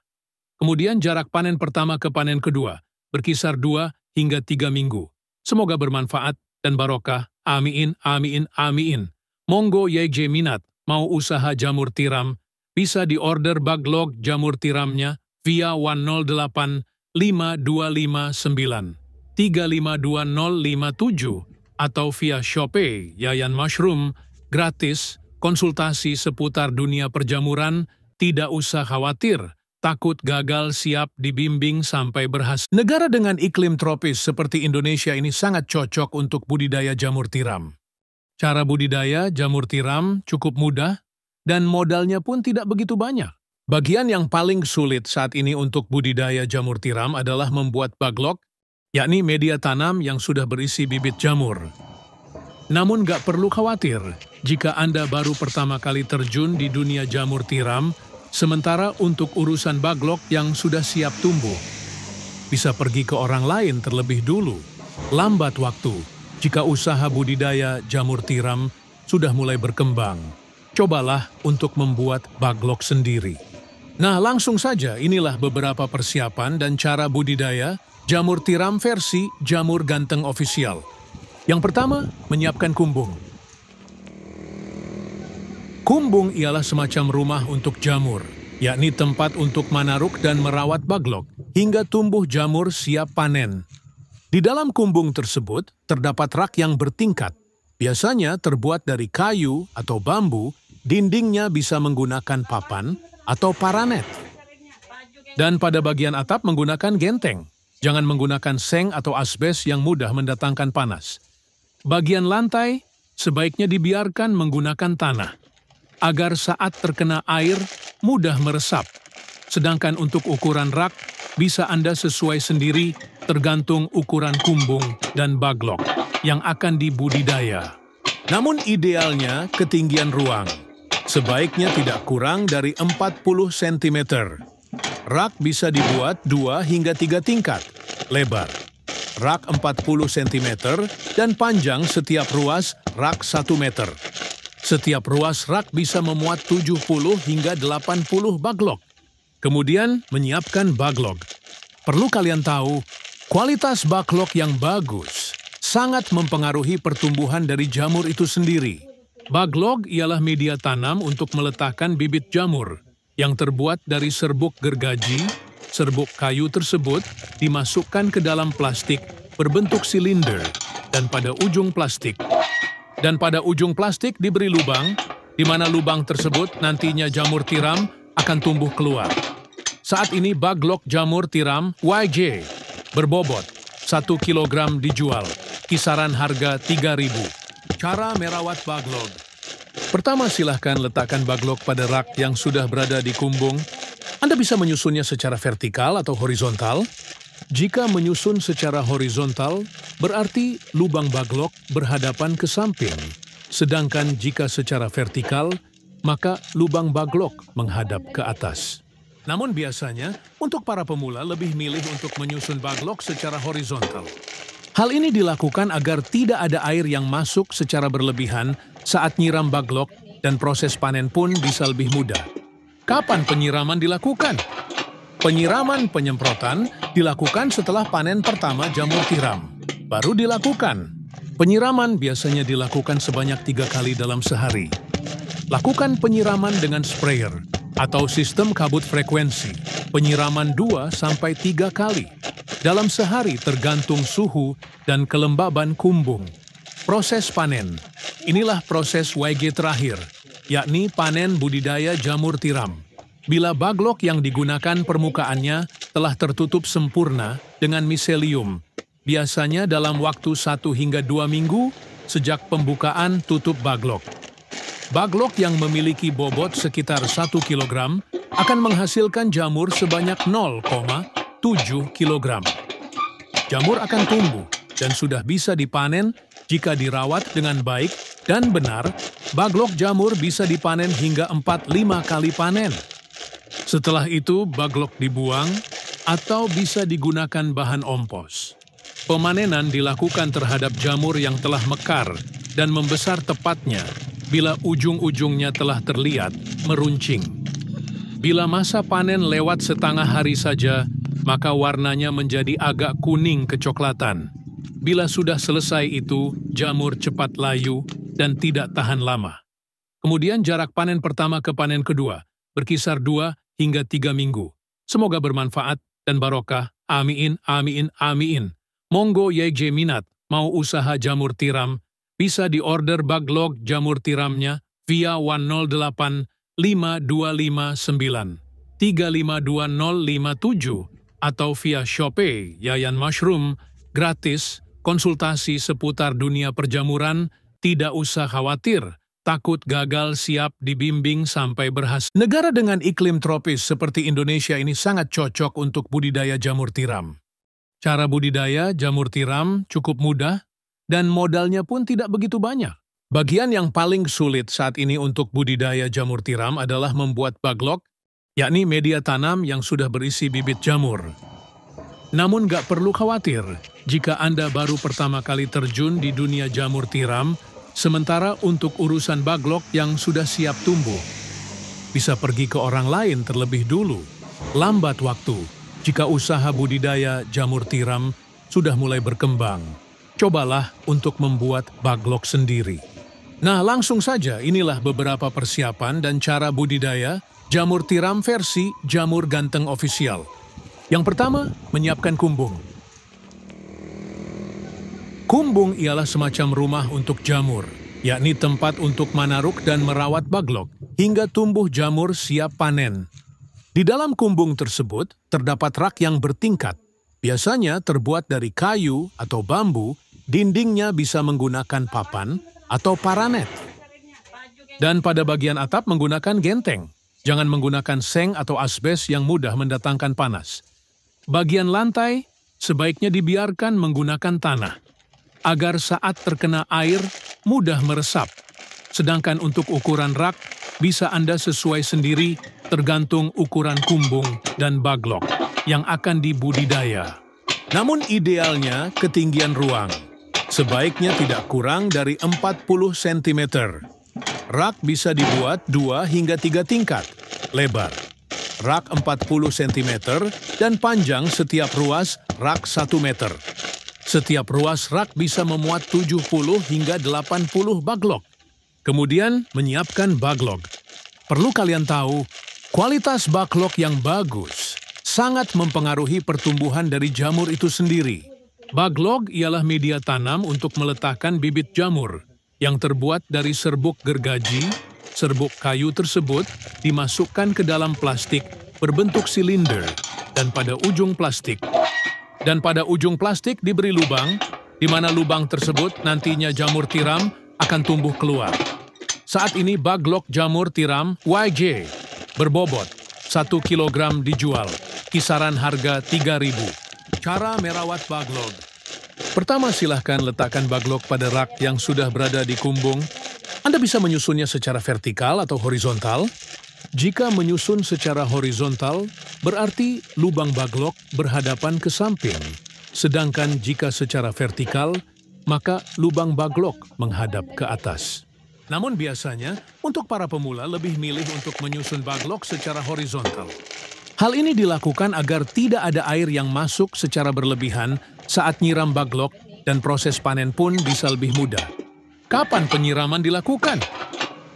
Kemudian jarak panen pertama ke panen kedua berkisar 2 hingga 3 minggu. Semoga bermanfaat dan barokah. Amin, amin, amin. Monggo YJ minat mau usaha jamur tiram, bisa diorder baglok jamur tiramnya via 108 5259 352057 atau via Shopee Yayan Mushroom, gratis, konsultasi seputar dunia perjamuran, tidak usah khawatir, takut gagal, siap dibimbing sampai berhasil. Negara dengan iklim tropis seperti Indonesia ini sangat cocok untuk budidaya jamur tiram. Cara budidaya jamur tiram cukup mudah dan modalnya pun tidak begitu banyak. Bagian yang paling sulit saat ini untuk budidaya jamur tiram adalah membuat baglok, yakni media tanam yang sudah berisi bibit jamur. Namun gak perlu khawatir jika Anda baru pertama kali terjun di dunia jamur tiram, sementara untuk urusan baglok yang sudah siap tumbuh, bisa pergi ke orang lain terlebih dulu. Lambat waktu jika usaha budidaya jamur tiram sudah mulai berkembang. Cobalah untuk membuat baglok sendiri. Nah, langsung saja inilah beberapa persiapan dan cara budidaya jamur tiram versi Jamur Ganteng Official. Yang pertama, menyiapkan kumbung. Kumbung ialah semacam rumah untuk jamur, yakni tempat untuk manaruk dan merawat baglok hingga tumbuh jamur siap panen. Di dalam kumbung tersebut terdapat rak yang bertingkat, biasanya terbuat dari kayu atau bambu, dindingnya bisa menggunakan papan atau paranet. Dan pada bagian atap menggunakan genteng. Jangan menggunakan seng atau asbes yang mudah mendatangkan panas. Bagian lantai sebaiknya dibiarkan menggunakan tanah, agar saat terkena air mudah meresap. Sedangkan untuk ukuran rak, bisa Anda sesuai sendiri tergantung ukuran kumbung dan baglok yang akan dibudidaya. Namun idealnya ketinggian ruang sebaiknya tidak kurang dari 40 cm. Rak bisa dibuat 2 hingga 3 tingkat, lebar. Rak 40 cm dan panjang setiap ruas rak 1 meter. Setiap ruas rak bisa memuat 70 hingga 80 baglok. Kemudian menyiapkan baglok. Perlu kalian tahu, kualitas baglok yang bagus sangat mempengaruhi pertumbuhan dari jamur itu sendiri. Baglok ialah media tanam untuk meletakkan bibit jamur yang terbuat dari serbuk gergaji. Serbuk kayu tersebut dimasukkan ke dalam plastik berbentuk silinder dan pada ujung plastik diberi lubang, di mana lubang tersebut nantinya jamur tiram akan tumbuh keluar. Saat ini baglok jamur tiram YJ berbobot 1 kg dijual, kisaran harga 3.000. Cara merawat baglok. Pertama, silahkan letakkan baglok pada rak yang sudah berada di kumbung. Anda bisa menyusunnya secara vertikal atau horizontal. Jika menyusun secara horizontal, berarti lubang baglok berhadapan ke samping. Sedangkan jika secara vertikal, maka lubang baglok menghadap ke atas. Namun biasanya, untuk para pemula lebih milih untuk menyusun baglok secara horizontal. Hal ini dilakukan agar tidak ada air yang masuk secara berlebihan saat nyiram baglok dan proses panen pun bisa lebih mudah. Kapan penyiraman dilakukan? Penyiraman penyemprotan dilakukan setelah panen pertama jamur tiram. Baru dilakukan. Penyiraman biasanya dilakukan sebanyak 3 kali dalam sehari. Lakukan penyiraman dengan sprayer atau sistem kabut frekuensi. Penyiraman 2-3 kali dalam sehari tergantung suhu dan kelembaban kumbung. Proses panen. Inilah proses YG terakhir, yakni panen budidaya jamur tiram. Bila baglok yang digunakan permukaannya telah tertutup sempurna dengan miselium, biasanya dalam waktu 1 hingga 2 minggu sejak pembukaan tutup baglok. Baglok yang memiliki bobot sekitar 1 kg akan menghasilkan jamur sebanyak 0,7 kg. Jamur akan tumbuh dan sudah bisa dipanen jika dirawat dengan baik dan benar. Baglok jamur bisa dipanen hingga 4-5 kali panen. Setelah itu, baglok dibuang atau bisa digunakan bahan ompos. Pemanenan dilakukan terhadap jamur yang telah mekar dan membesar tepatnya bila ujung-ujungnya telah terlihat meruncing. Bila masa panen lewat setengah hari saja, maka warnanya menjadi agak kuning kecoklatan. Bila sudah selesai itu, jamur cepat layu dan tidak tahan lama. Kemudian jarak panen pertama ke panen kedua berkisar 2 hingga 3 minggu. Semoga bermanfaat dan barokah. Amin, amin, amin. Monggo YG minat mau usaha jamur tiram, bisa diorder baglok jamur tiramnya via 108 5259 352057 atau via Shopee Yayan Mushroom, gratis, konsultasi seputar dunia perjamuran, tidak usah khawatir, takut gagal siap dibimbing sampai berhasil. Negara dengan iklim tropis seperti Indonesia ini sangat cocok untuk budidaya jamur tiram. Cara budidaya jamur tiram cukup mudah dan modalnya pun tidak begitu banyak. Bagian yang paling sulit saat ini untuk budidaya jamur tiram adalah membuat baglok, yakni media tanam yang sudah berisi bibit jamur. Namun gak perlu khawatir jika Anda baru pertama kali terjun di dunia jamur tiram, sementara untuk urusan baglok yang sudah siap tumbuh, bisa pergi ke orang lain terlebih dulu. Lambat waktu jika usaha budidaya jamur tiram sudah mulai berkembang. Cobalah untuk membuat baglok sendiri. Nah, langsung saja inilah beberapa persiapan dan cara budidaya jamur tiram versi Jamur Ganteng Official. Yang pertama, menyiapkan kumbung. Kumbung ialah semacam rumah untuk jamur, yakni tempat untuk manaruk dan merawat baglok hingga tumbuh jamur siap panen. Di dalam kumbung tersebut terdapat rak yang bertingkat, biasanya terbuat dari kayu atau bambu, dindingnya bisa menggunakan papan atau paranet. Dan pada bagian atap menggunakan genteng. Jangan menggunakan seng atau asbes yang mudah mendatangkan panas. Bagian lantai sebaiknya dibiarkan menggunakan tanah, agar saat terkena air mudah meresap. Sedangkan untuk ukuran rak, bisa Anda sesuai sendiri tergantung ukuran kumbung dan baglok yang akan dibudidaya. Namun idealnya ketinggian ruang sebaiknya tidak kurang dari 40 cm. Rak bisa dibuat 2 hingga 3 tingkat, lebar. Rak 40 cm dan panjang setiap ruas rak 1 meter. Setiap ruas rak bisa memuat 70 hingga 80 baglok. Kemudian menyiapkan baglok. Perlu kalian tahu, kualitas baglok yang bagus sangat mempengaruhi pertumbuhan dari jamur itu sendiri. Baglok ialah media tanam untuk meletakkan bibit jamur yang terbuat dari serbuk gergaji. Serbuk kayu tersebut dimasukkan ke dalam plastik berbentuk silinder dan pada ujung plastik diberi lubang, di mana lubang tersebut nantinya jamur tiram akan tumbuh keluar. Saat ini baglok jamur tiram YG berbobot 1 kg dijual, kisaran harga 3.000. Cara merawat baglok. Pertama, silahkan letakkan baglok pada rak yang sudah berada di kumbung. Anda bisa menyusunnya secara vertikal atau horizontal. Jika menyusun secara horizontal, berarti lubang baglok berhadapan ke samping. Sedangkan jika secara vertikal, maka lubang baglok menghadap ke atas. Namun biasanya, untuk para pemula lebih milih untuk menyusun baglok secara horizontal. Hal ini dilakukan agar tidak ada air yang masuk secara berlebihan saat nyiram baglok dan proses panen pun bisa lebih mudah. Kapan penyiraman dilakukan?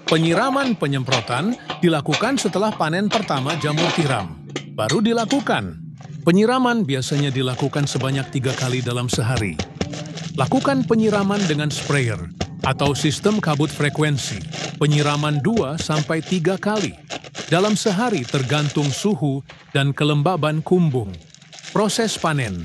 Penyiraman penyemprotan dilakukan setelah panen pertama jamur tiram. Baru dilakukan. Penyiraman biasanya dilakukan sebanyak 3 kali dalam sehari. Lakukan penyiraman dengan sprayer. atau sistem kabut frekuensi, penyiraman 2-3 kali dalam sehari tergantung suhu dan kelembaban kumbung. Proses panen.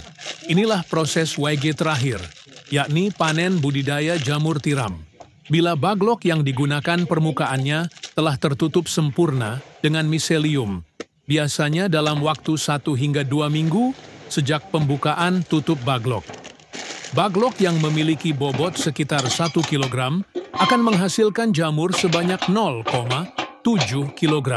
Inilah proses YG terakhir, yakni panen budidaya jamur tiram. Bila baglok yang digunakan permukaannya telah tertutup sempurna dengan miselium, biasanya dalam waktu 1 hingga 2 minggu sejak pembukaan tutup baglok. Baglok yang memiliki bobot sekitar 1 kg akan menghasilkan jamur sebanyak 0,7 kg.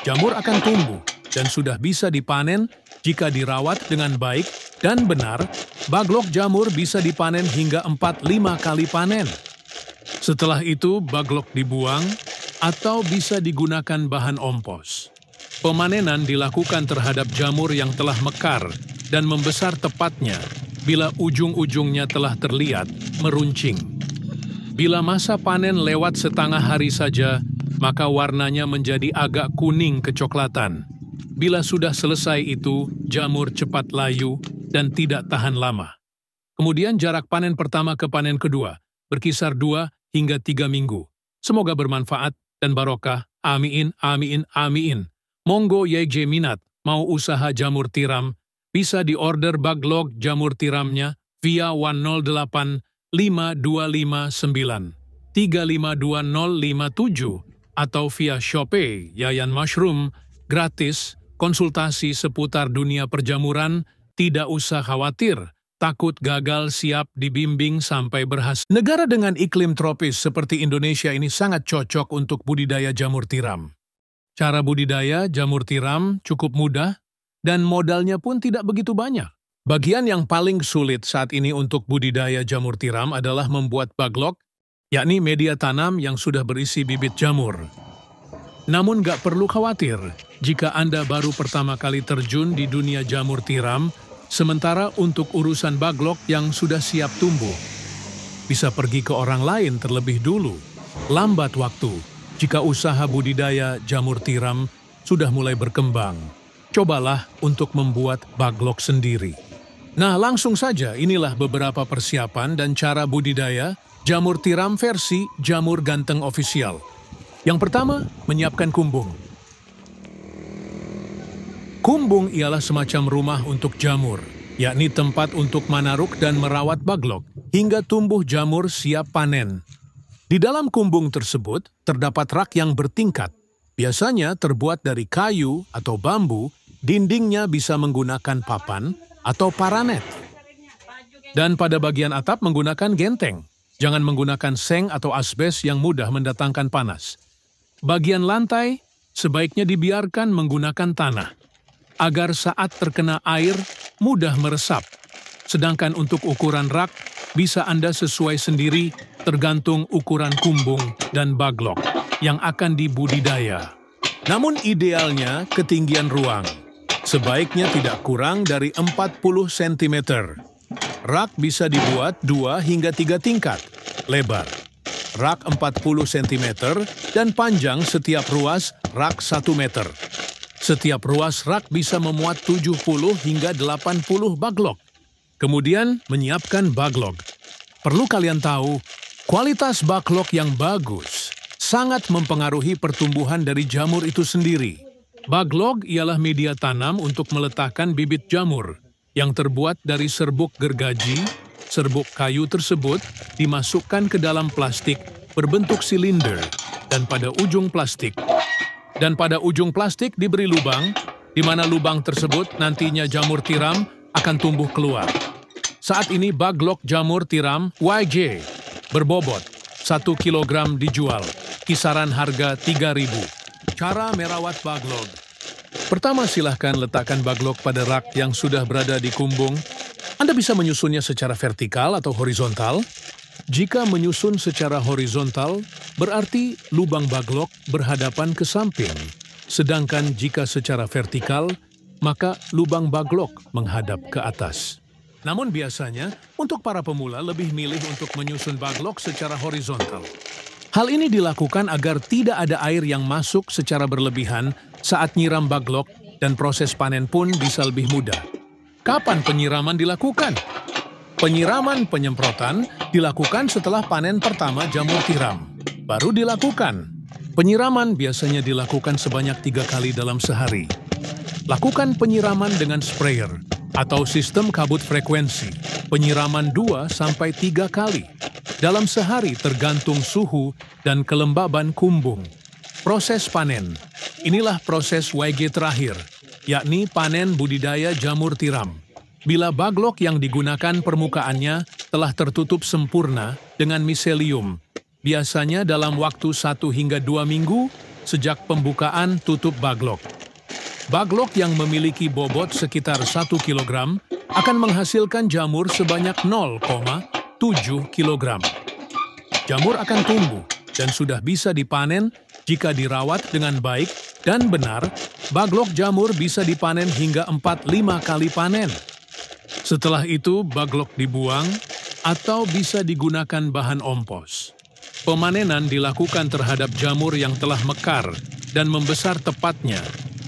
Jamur akan tumbuh dan sudah bisa dipanen jika dirawat dengan baik dan benar. Baglok jamur bisa dipanen hingga 4-5 kali panen. Setelah itu baglok dibuang atau bisa digunakan bahan ompos. Pemanenan dilakukan terhadap jamur yang telah mekar dan membesar tepatnya bila ujung-ujungnya telah terlihat meruncing. Bila masa panen lewat setengah hari saja, maka warnanya menjadi agak kuning kecoklatan. Bila sudah selesai itu, jamur cepat layu dan tidak tahan lama. Kemudian jarak panen pertama ke panen kedua berkisar 2 hingga 3 minggu. Semoga bermanfaat dan barokah. Amin, amin, amin. Monggo YG minat mau usaha jamur tiram, bisa diorder baglok jamur tiramnya via 108 5259 352057 atau via Shopee Yayan Mushroom, gratis, konsultasi seputar dunia perjamuran, tidak usah khawatir, takut gagal, siap dibimbing sampai berhasil. Negara dengan iklim tropis seperti Indonesia ini sangat cocok untuk budidaya jamur tiram. Cara budidaya jamur tiram cukup mudah dan modalnya pun tidak begitu banyak. Bagian yang paling sulit saat ini untuk budidaya jamur tiram adalah membuat baglok, yakni media tanam yang sudah berisi bibit jamur. Namun gak perlu khawatir jika Anda baru pertama kali terjun di dunia jamur tiram, sementara untuk urusan baglok yang sudah siap tumbuh, bisa pergi ke orang lain terlebih dulu. Lambat waktu jika usaha budidaya jamur tiram sudah mulai berkembang. Cobalah untuk membuat baglok sendiri. Nah, langsung saja inilah beberapa persiapan dan cara budidaya jamur tiram versi Jamur Ganteng Official. Yang pertama, menyiapkan kumbung. Kumbung ialah semacam rumah untuk jamur, yakni tempat untuk manaruk dan merawat baglok hingga tumbuh jamur siap panen. Di dalam kumbung tersebut terdapat rak yang bertingkat, biasanya terbuat dari kayu atau bambu, dindingnya bisa menggunakan papan atau paranet. Dan pada bagian atap menggunakan genteng, jangan menggunakan seng atau asbes yang mudah mendatangkan panas. Bagian lantai sebaiknya dibiarkan menggunakan tanah, agar saat terkena air mudah meresap. Sedangkan untuk ukuran rak, bisa Anda sesuai sendiri tergantung ukuran kumbung dan baglok yang akan dibudidaya. Namun idealnya ketinggian ruang sebaiknya tidak kurang dari 40 cm. Rak bisa dibuat 2 hingga 3 tingkat, lebar rak 40 cm dan panjang setiap ruas rak 1 meter. Setiap ruas rak bisa memuat 70 hingga 80 baglok. Kemudian menyiapkan baglok. Perlu kalian tahu, kualitas baglok yang bagus sangat mempengaruhi pertumbuhan dari jamur itu sendiri. Baglok ialah media tanam untuk meletakkan bibit jamur yang terbuat dari serbuk gergaji. Serbuk kayu tersebut dimasukkan ke dalam plastik berbentuk silinder dan pada ujung plastik diberi lubang, di mana lubang tersebut nantinya jamur tiram akan tumbuh keluar. Saat ini baglok jamur tiram YG berbobot 1 kg dijual, kisaran harga 3.000. Cara merawat baglok. Pertama, silahkan letakkan baglok pada rak yang sudah berada di kumbung. Anda bisa menyusunnya secara vertikal atau horizontal. Jika menyusun secara horizontal, berarti lubang baglok berhadapan ke samping. Sedangkan jika secara vertikal, maka lubang baglok menghadap ke atas. Namun biasanya, untuk para pemula lebih milih untuk menyusun baglok secara horizontal. Hal ini dilakukan agar tidak ada air yang masuk secara berlebihan saat nyiram baglok dan proses panen pun bisa lebih mudah. Kapan penyiraman dilakukan? Penyiraman penyemprotan dilakukan setelah panen pertama jamur tiram. Baru dilakukan. Penyiraman biasanya dilakukan sebanyak 3 kali dalam sehari. Lakukan penyiraman dengan sprayer atau sistem kabut frekuensi. Penyiraman 2-3 kali dalam sehari tergantung suhu dan kelembaban kumbung. Proses panen. Inilah proses YG terakhir, yakni panen budidaya jamur tiram. Bila baglok yang digunakan permukaannya telah tertutup sempurna dengan miselium, biasanya dalam waktu 1 hingga 2 minggu sejak pembukaan tutup baglok. Baglok yang memiliki bobot sekitar 1 kg akan menghasilkan jamur sebanyak 0,7 kg. Jamur akan tumbuh dan sudah bisa dipanen jika dirawat dengan baik dan benar. Baglok jamur bisa dipanen hingga 4-5 kali panen. Setelah itu, baglok dibuang atau bisa digunakan bahan ompos. Pemanenan dilakukan terhadap jamur yang telah mekar dan membesar tepatnya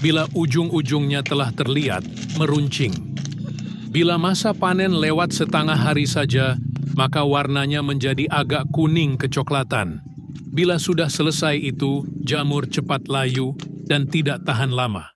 bila ujung-ujungnya telah terlihat meruncing. Bila masa panen lewat setengah hari saja, maka warnanya menjadi agak kuning kecoklatan. Bila sudah selesai itu, jamur cepat layu dan tidak tahan lama.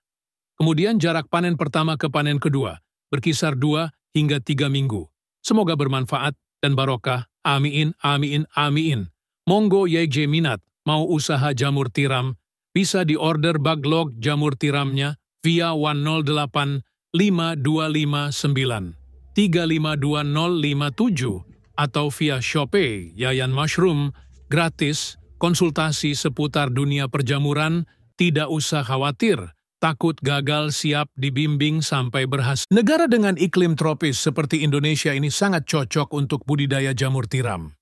Kemudian jarak panen pertama ke panen kedua berkisar 2 hingga 3 minggu. Semoga bermanfaat dan barokah. Amin, amin, amin. Monggo YG minat mau usaha jamur tiram, bisa diorder baglok jamur tiramnya via 108 5259 352057 atau via Shopee Yayan Mushroom, gratis, konsultasi seputar dunia perjamuran, tidak usah khawatir, takut gagal, siap dibimbing sampai berhasil. Negara dengan iklim tropis seperti Indonesia ini sangat cocok untuk budidaya jamur tiram.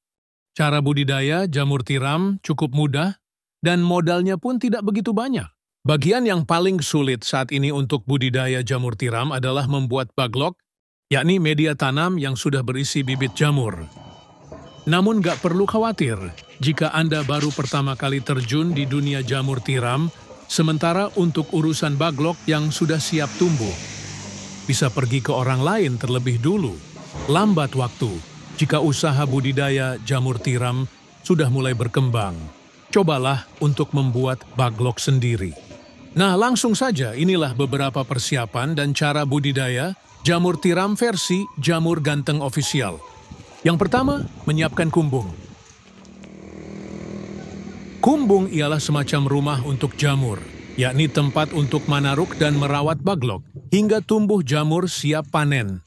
Cara budidaya jamur tiram cukup mudah dan modalnya pun tidak begitu banyak. Bagian yang paling sulit saat ini untuk budidaya jamur tiram adalah membuat baglok, yakni media tanam yang sudah berisi bibit jamur. Namun gak perlu khawatir jika Anda baru pertama kali terjun di dunia jamur tiram, sementara untuk urusan baglok yang sudah siap tumbuh, bisa pergi ke orang lain terlebih dulu. Lambat waktu jika usaha budidaya jamur tiram sudah mulai berkembang. Cobalah untuk membuat baglok sendiri. Nah, langsung saja inilah beberapa persiapan dan cara budidaya jamur tiram versi Jamur Ganteng Official. Yang pertama, menyiapkan kumbung. Kumbung ialah semacam rumah untuk jamur, yakni tempat untuk manaruk dan merawat baglok hingga tumbuh jamur siap panen.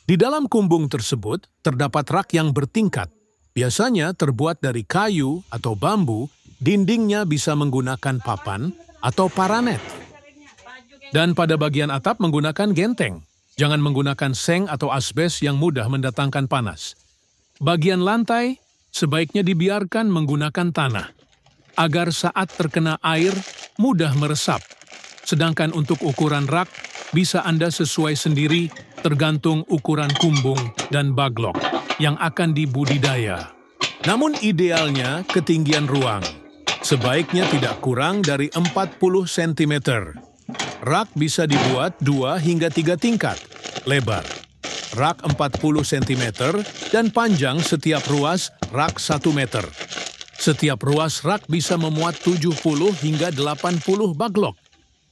Di dalam kumbung tersebut terdapat rak yang bertingkat, biasanya terbuat dari kayu atau bambu, dindingnya bisa menggunakan papan atau paranet. Dan pada bagian atap menggunakan genteng, jangan menggunakan seng atau asbes yang mudah mendatangkan panas. Bagian lantai sebaiknya dibiarkan menggunakan tanah, agar saat terkena air mudah meresap. Sedangkan untuk ukuran rak bisa Anda sesuai sendiri tergantung ukuran kumbung dan baglok yang akan dibudidaya. Namun idealnya ketinggian ruang sebaiknya tidak kurang dari 40 cm. Rak bisa dibuat 2 hingga 3 tingkat lebar. Rak 40 cm dan panjang setiap ruas rak 1 meter. Setiap ruas rak bisa memuat 70 hingga 80 baglok.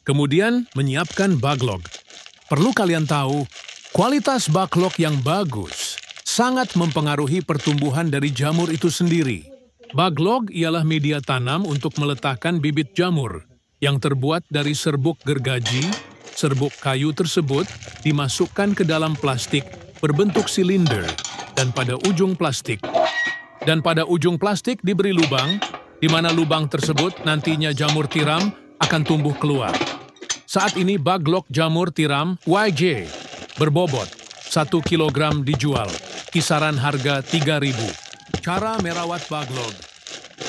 Kemudian menyiapkan baglok. Perlu kalian tahu, kualitas baglok yang bagus sangat mempengaruhi pertumbuhan dari jamur itu sendiri. Baglok ialah media tanam untuk meletakkan bibit jamur yang terbuat dari serbuk gergaji. Serbuk kayu tersebut dimasukkan ke dalam plastik berbentuk silinder dan pada ujung plastik diberi lubang, di mana lubang tersebut nantinya jamur tiram akan tumbuh keluar. Saat ini baglok jamur tiram YG berbobot 1 kg dijual, kisaran harga 3.000. Cara merawat baglok.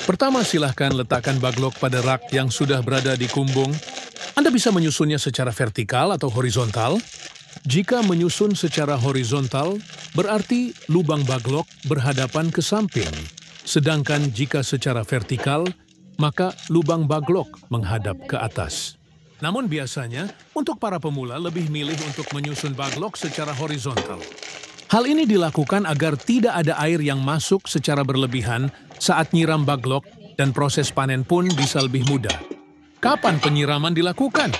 Pertama, silahkan letakkan baglok pada rak yang sudah berada di kumbung. Anda bisa menyusunnya secara vertikal atau horizontal. Jika menyusun secara horizontal, berarti lubang baglok berhadapan ke samping. Sedangkan jika secara vertikal, maka lubang baglok menghadap ke atas. Namun biasanya, untuk para pemula lebih milih untuk menyusun baglok secara horizontal. Hal ini dilakukan agar tidak ada air yang masuk secara berlebihan saat nyiram baglok dan proses panen pun bisa lebih mudah. Kapan penyiraman dilakukan?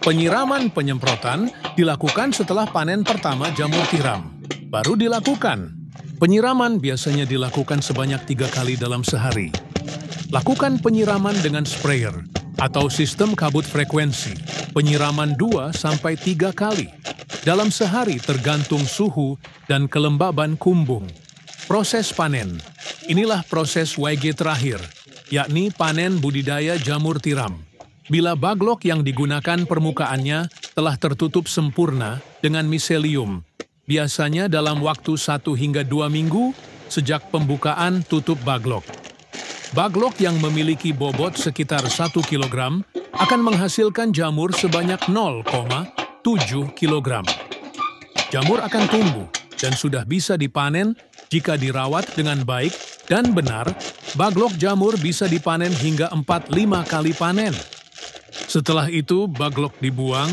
Penyiraman penyemprotan dilakukan setelah panen pertama jamur tiram. Baru dilakukan. Penyiraman biasanya dilakukan sebanyak 3 kali dalam sehari. Lakukan penyiraman dengan sprayer atau sistem kabut frekuensi. Penyiraman 2-3 kali dalam sehari tergantung suhu dan kelembaban kumbung. Proses panen. Inilah proses YG terakhir, yakni panen budidaya jamur tiram. Bila baglok yang digunakan permukaannya telah tertutup sempurna dengan miselium, biasanya dalam waktu 1 hingga 2 minggu sejak pembukaan tutup baglok. Baglok yang memiliki bobot sekitar 1 kg akan menghasilkan jamur sebanyak 0,7 kg. Jamur akan tumbuh dan sudah bisa dipanen jika dirawat dengan baik dan benar. Baglok jamur bisa dipanen hingga 4-5 kali panen. Setelah itu, baglok dibuang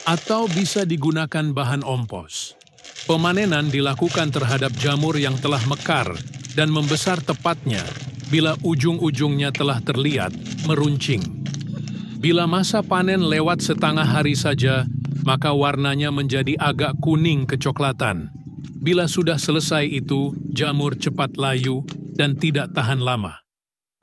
atau bisa digunakan bahan ompos. Pemanenan dilakukan terhadap jamur yang telah mekar dan membesar tepatnya bila ujung-ujungnya telah terlihat meruncing. Bila masa panen lewat setengah hari saja, maka warnanya menjadi agak kuning kecoklatan. Bila sudah selesai itu, jamur cepat layu dan tidak tahan lama.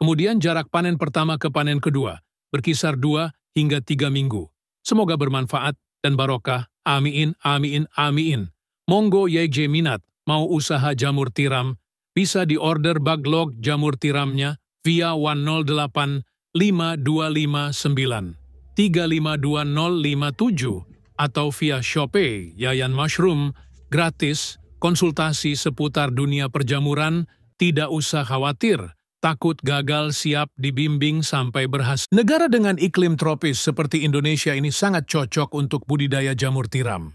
Kemudian jarak panen pertama ke panen kedua berkisar 2 hingga 3 minggu. Semoga bermanfaat dan barokah. Amin, amin, amin. Monggo YG minat, mau usaha jamur tiram, bisa diorder baglok jamur tiramnya via 108 5259 352057 atau via Shopee Yayan Mushroom, gratis, konsultasi seputar dunia perjamuran, tidak usah khawatir. Takut gagal, siap dibimbing sampai berhasil. Negara dengan iklim tropis seperti Indonesia ini sangat cocok untuk budidaya jamur tiram.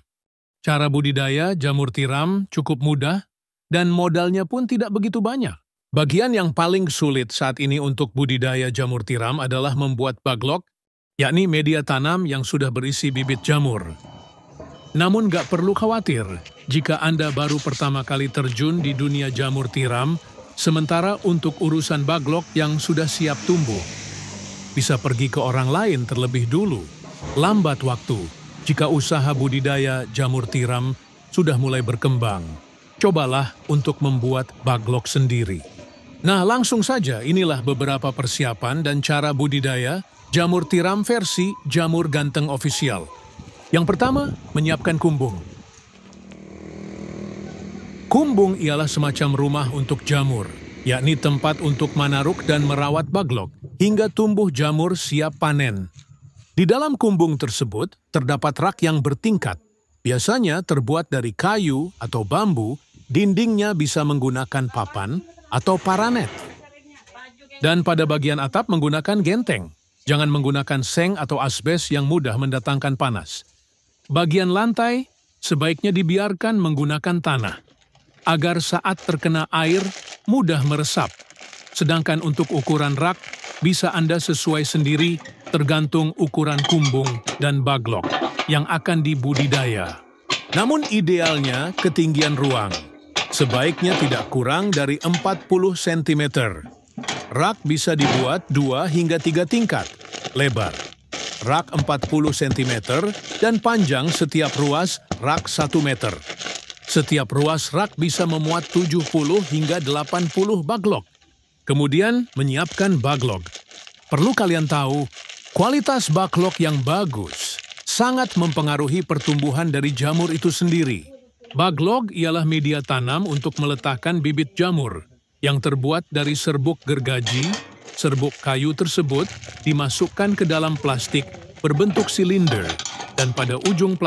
Cara budidaya jamur tiram cukup mudah dan modalnya pun tidak begitu banyak. Bagian yang paling sulit saat ini untuk budidaya jamur tiram adalah membuat baglok, yakni media tanam yang sudah berisi bibit jamur. Namun gak perlu khawatir jika Anda baru pertama kali terjun di dunia jamur tiram. Sementara untuk urusan baglok yang sudah siap tumbuh, bisa pergi ke orang lain terlebih dulu. Lambat waktu jika usaha budidaya jamur tiram sudah mulai berkembang. Cobalah untuk membuat baglok sendiri. Nah, langsung saja inilah beberapa persiapan dan cara budidaya jamur tiram versi Jamur Ganteng Official. Yang pertama, menyiapkan kumbung. Kumbung ialah semacam rumah untuk jamur, yakni tempat untuk manaruk dan merawat baglok, hingga tumbuh jamur siap panen. Di dalam kumbung tersebut, terdapat rak yang bertingkat. Biasanya terbuat dari kayu atau bambu, dindingnya bisa menggunakan papan atau paranet. Dan pada bagian atap menggunakan genteng. Jangan menggunakan seng atau asbes yang mudah mendatangkan panas. Bagian lantai sebaiknya dibiarkan menggunakan tanah, agar saat terkena air mudah meresap. Sedangkan untuk ukuran rak bisa Anda sesuai sendiri tergantung ukuran kumbung dan baglok yang akan dibudidaya. Namun idealnya ketinggian ruang sebaiknya tidak kurang dari 40 cm. Rak bisa dibuat 2 hingga 3 tingkat lebar. Rak 40 cm dan panjang setiap ruas rak 1 meter. Setiap ruas rak bisa memuat 70 hingga 80 baglok. Kemudian menyiapkan baglok. Perlu kalian tahu, kualitas baglok yang bagus sangat mempengaruhi pertumbuhan dari jamur itu sendiri. Baglok ialah media tanam untuk meletakkan bibit jamur yang terbuat dari serbuk gergaji. Serbuk kayu tersebut dimasukkan ke dalam plastik berbentuk silinder dan pada ujung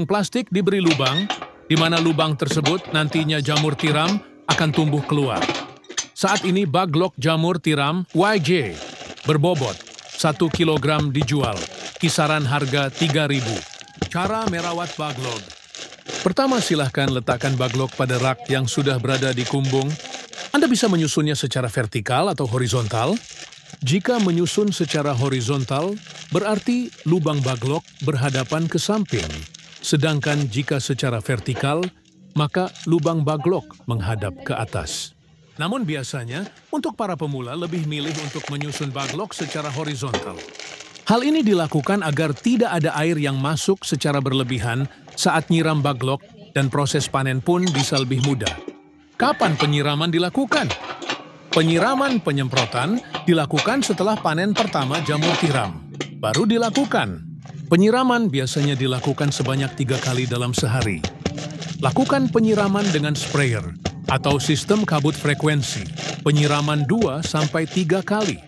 plastik diberi lubang, di mana lubang tersebut nantinya jamur tiram akan tumbuh keluar. Saat ini baglok jamur tiram YG berbobot 1 kg dijual, kisaran harga 3.000. Cara merawat baglok. Pertama, silahkan letakkan baglok pada rak yang sudah berada di kumbung. Anda bisa menyusunnya secara vertikal atau horizontal. Jika menyusun secara horizontal, berarti lubang baglok berhadapan ke samping. sedangkan jika secara vertikal, maka lubang baglok menghadap ke atas. Namun biasanya, untuk para pemula lebih milih untuk menyusun baglok secara horizontal. Hal ini dilakukan agar tidak ada air yang masuk secara berlebihan saat nyiram baglok dan proses panen pun bisa lebih mudah. Kapan penyiraman dilakukan? Penyiraman penyemprotan dilakukan setelah panen pertama jamur tiram. Baru dilakukan. Penyiraman biasanya dilakukan sebanyak 3 kali dalam sehari. Lakukan penyiraman dengan sprayer atau sistem kabut frekuensi. Penyiraman 2-3 kali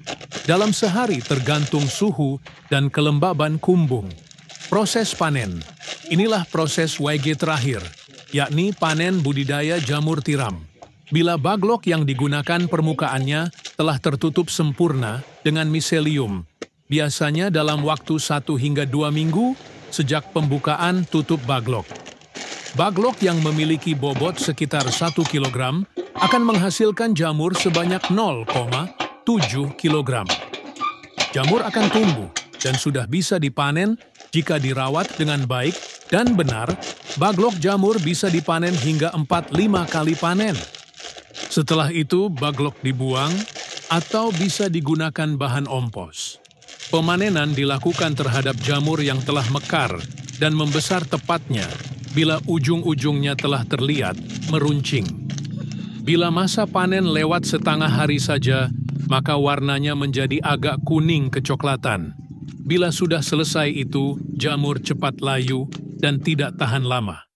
dalam sehari tergantung suhu dan kelembaban kumbung. Proses panen. Inilah proses YG terakhir, yakni panen budidaya jamur tiram. Bila baglok yang digunakan permukaannya telah tertutup sempurna dengan miselium, biasanya dalam waktu 1 hingga 2 minggu sejak pembukaan tutup baglok. Baglok yang memiliki bobot sekitar 1 kg akan menghasilkan jamur sebanyak 0,7 kg. Jamur akan tumbuh dan sudah bisa dipanen jika dirawat dengan baik dan benar. Baglok jamur bisa dipanen hingga 4-5 kali panen. Setelah itu, baglok dibuang atau bisa digunakan bahan ompos. Pemanenan dilakukan terhadap jamur yang telah mekar dan membesar tepatnya bila ujung-ujungnya telah terlihat meruncing. Bila masa panen lewat setengah hari saja, maka warnanya menjadi agak kuning kecoklatan. Bila sudah selesai itu, jamur cepat layu dan tidak tahan lama.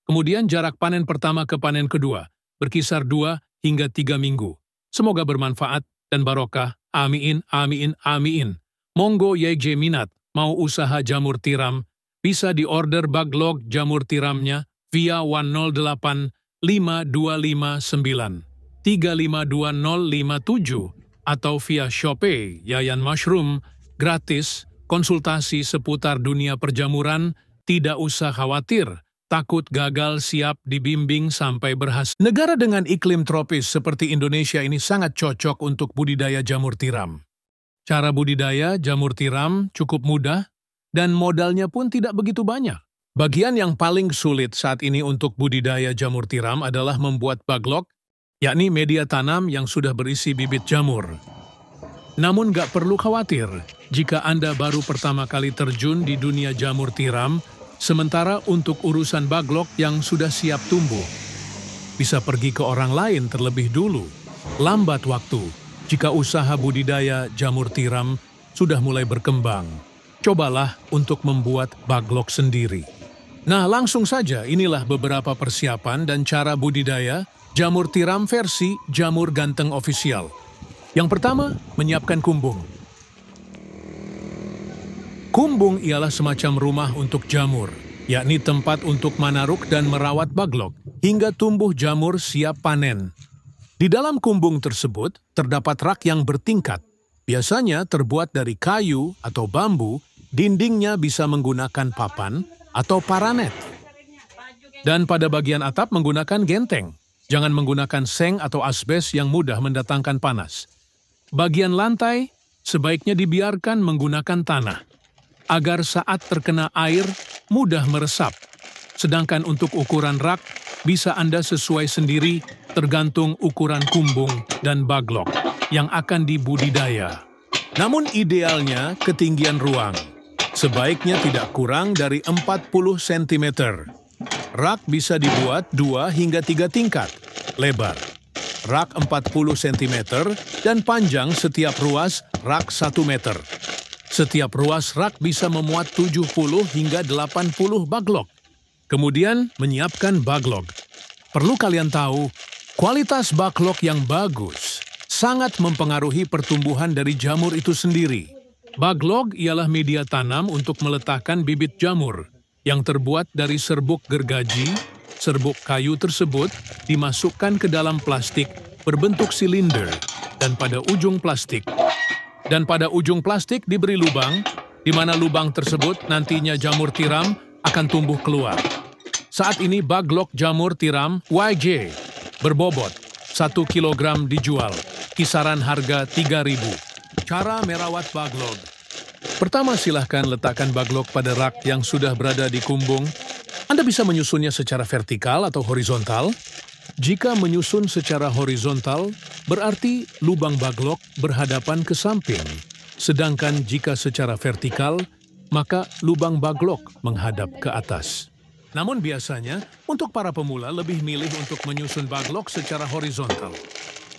Kemudian jarak panen pertama ke panen kedua berkisar 2 hingga 3 minggu. Semoga bermanfaat dan barokah. Amin, amin, amin. Monggo YJ minat mau usaha jamur tiram, bisa diorder baglok jamur tiramnya via 108 5259 352057 atau via Shopee Yayan Mushroom, gratis, konsultasi seputar dunia perjamuran, tidak usah khawatir, takut gagal siap dibimbing sampai berhasil. Negara dengan iklim tropis seperti Indonesia ini sangat cocok untuk budidaya jamur tiram. Cara budidaya jamur tiram cukup mudah dan modalnya pun tidak begitu banyak. Bagian yang paling sulit saat ini untuk budidaya jamur tiram adalah membuat baglok, yakni media tanam yang sudah berisi bibit jamur. Namun gak perlu khawatir jika Anda baru pertama kali terjun di dunia jamur tiram, sementara untuk urusan baglok yang sudah siap tumbuh, bisa pergi ke orang lain terlebih dulu. Lambat waktu jika usaha budidaya jamur tiram sudah mulai berkembang. Cobalah untuk membuat baglok sendiri. Nah, langsung saja inilah beberapa persiapan dan cara budidaya jamur tiram versi Jamur Ganteng Official. Yang pertama, menyiapkan kumbung. Kumbung ialah semacam rumah untuk jamur, yakni tempat untuk manaruk dan merawat baglok hingga tumbuh jamur siap panen. Di dalam kumbung tersebut terdapat rak yang bertingkat, biasanya terbuat dari kayu atau bambu. Dindingnya bisa menggunakan papan atau paranet. Dan pada bagian atap menggunakan genteng. Jangan menggunakan seng atau asbes yang mudah mendatangkan panas. Bagian lantai sebaiknya dibiarkan menggunakan tanah, agar saat terkena air mudah meresap. Sedangkan untuk ukuran rak bisa Anda sesuai sendiri tergantung ukuran kumbung dan baglok yang akan dibudidaya. Namun idealnya ketinggian ruang sebaiknya tidak kurang dari 40 cm. Rak bisa dibuat 2 hingga 3 tingkat, lebar. Rak 40 cm dan panjang setiap ruas rak 1 meter. Setiap ruas rak bisa memuat 70 hingga 80 baglok. Kemudian menyiapkan baglok. Perlu kalian tahu, kualitas baglok yang bagus sangat mempengaruhi pertumbuhan dari jamur itu sendiri. Baglok ialah media tanam untuk meletakkan bibit jamur yang terbuat dari serbuk gergaji. Serbuk kayu tersebut dimasukkan ke dalam plastik berbentuk silinder dan pada ujung plastik diberi lubang, di mana lubang tersebut nantinya jamur tiram akan tumbuh keluar. Saat ini baglok jamur tiram YJ berbobot 1 kg dijual, kisaran harga 3.000. Cara merawat baglok. Pertama, silahkan letakkan baglok pada rak yang sudah berada di kumbung Anda bisa menyusunnya secara vertikal atau horizontal. Jika menyusun secara horizontal, berarti lubang baglok berhadapan ke samping. Sedangkan jika secara vertikal, maka lubang baglok menghadap ke atas. Namun biasanya, untuk para pemula lebih milih untuk menyusun baglok secara horizontal.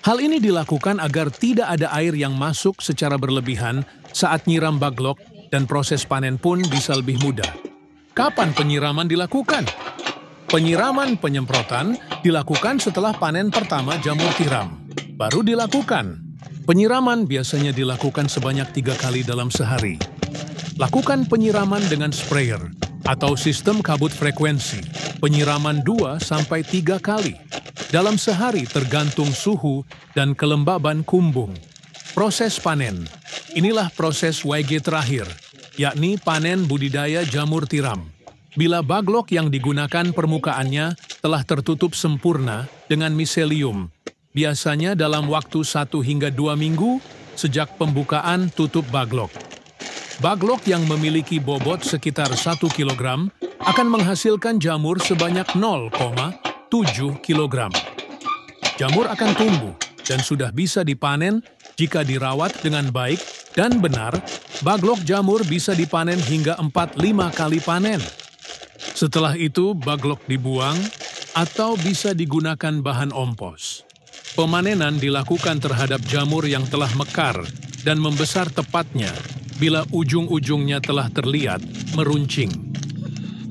Hal ini dilakukan agar tidak ada air yang masuk secara berlebihan saat nyiram baglok dan proses panen pun bisa lebih mudah. Kapan penyiraman dilakukan? Penyiraman penyemprotan dilakukan setelah panen pertama jamur tiram. Baru dilakukan. Penyiraman biasanya dilakukan sebanyak 3 kali dalam sehari. Lakukan penyiraman dengan sprayer atau sistem kabut frekuensi. Penyiraman 2-3 kali. Dalam sehari tergantung suhu dan kelembaban kumbung. Proses panen. Inilah proses YG terakhir, yakni panen budidaya jamur tiram. Bila baglok yang digunakan permukaannya telah tertutup sempurna dengan miselium, biasanya dalam waktu 1 hingga 2 minggu sejak pembukaan tutup baglok. Baglok yang memiliki bobot sekitar 1 kg akan menghasilkan jamur sebanyak 0,7 kg. Jamur akan tumbuh dan sudah bisa dipanen jika dirawat dengan baik dan benar. Baglok jamur bisa dipanen hingga 4-5 kali panen. Setelah itu, baglok dibuang atau bisa digunakan bahan ompos. Pemanenan dilakukan terhadap jamur yang telah mekar dan membesar tepatnya bila ujung-ujungnya telah terlihat meruncing.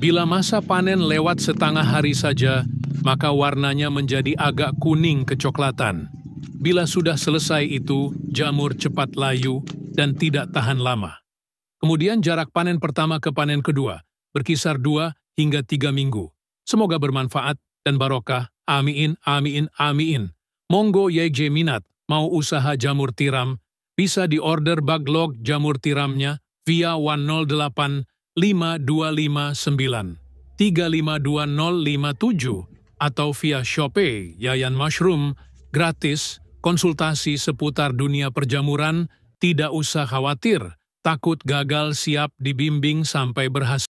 Bila masa panen lewat setengah hari saja, maka warnanya menjadi agak kuning kecoklatan. Bila sudah selesai itu, jamur cepat layu dan tidak tahan lama. Kemudian jarak panen pertama ke panen kedua berkisar 2 hingga 3 minggu. Semoga bermanfaat dan barokah. Amin, amin, amin. Monggo YG minat, mau usaha jamur tiram, bisa diorder baglok jamur tiramnya via 108 5259 352057 atau via Shopee Yayan Mushroom, gratis, konsultasi seputar dunia perjamuran, tidak usah khawatir, takut gagal siap dibimbing sampai berhasil.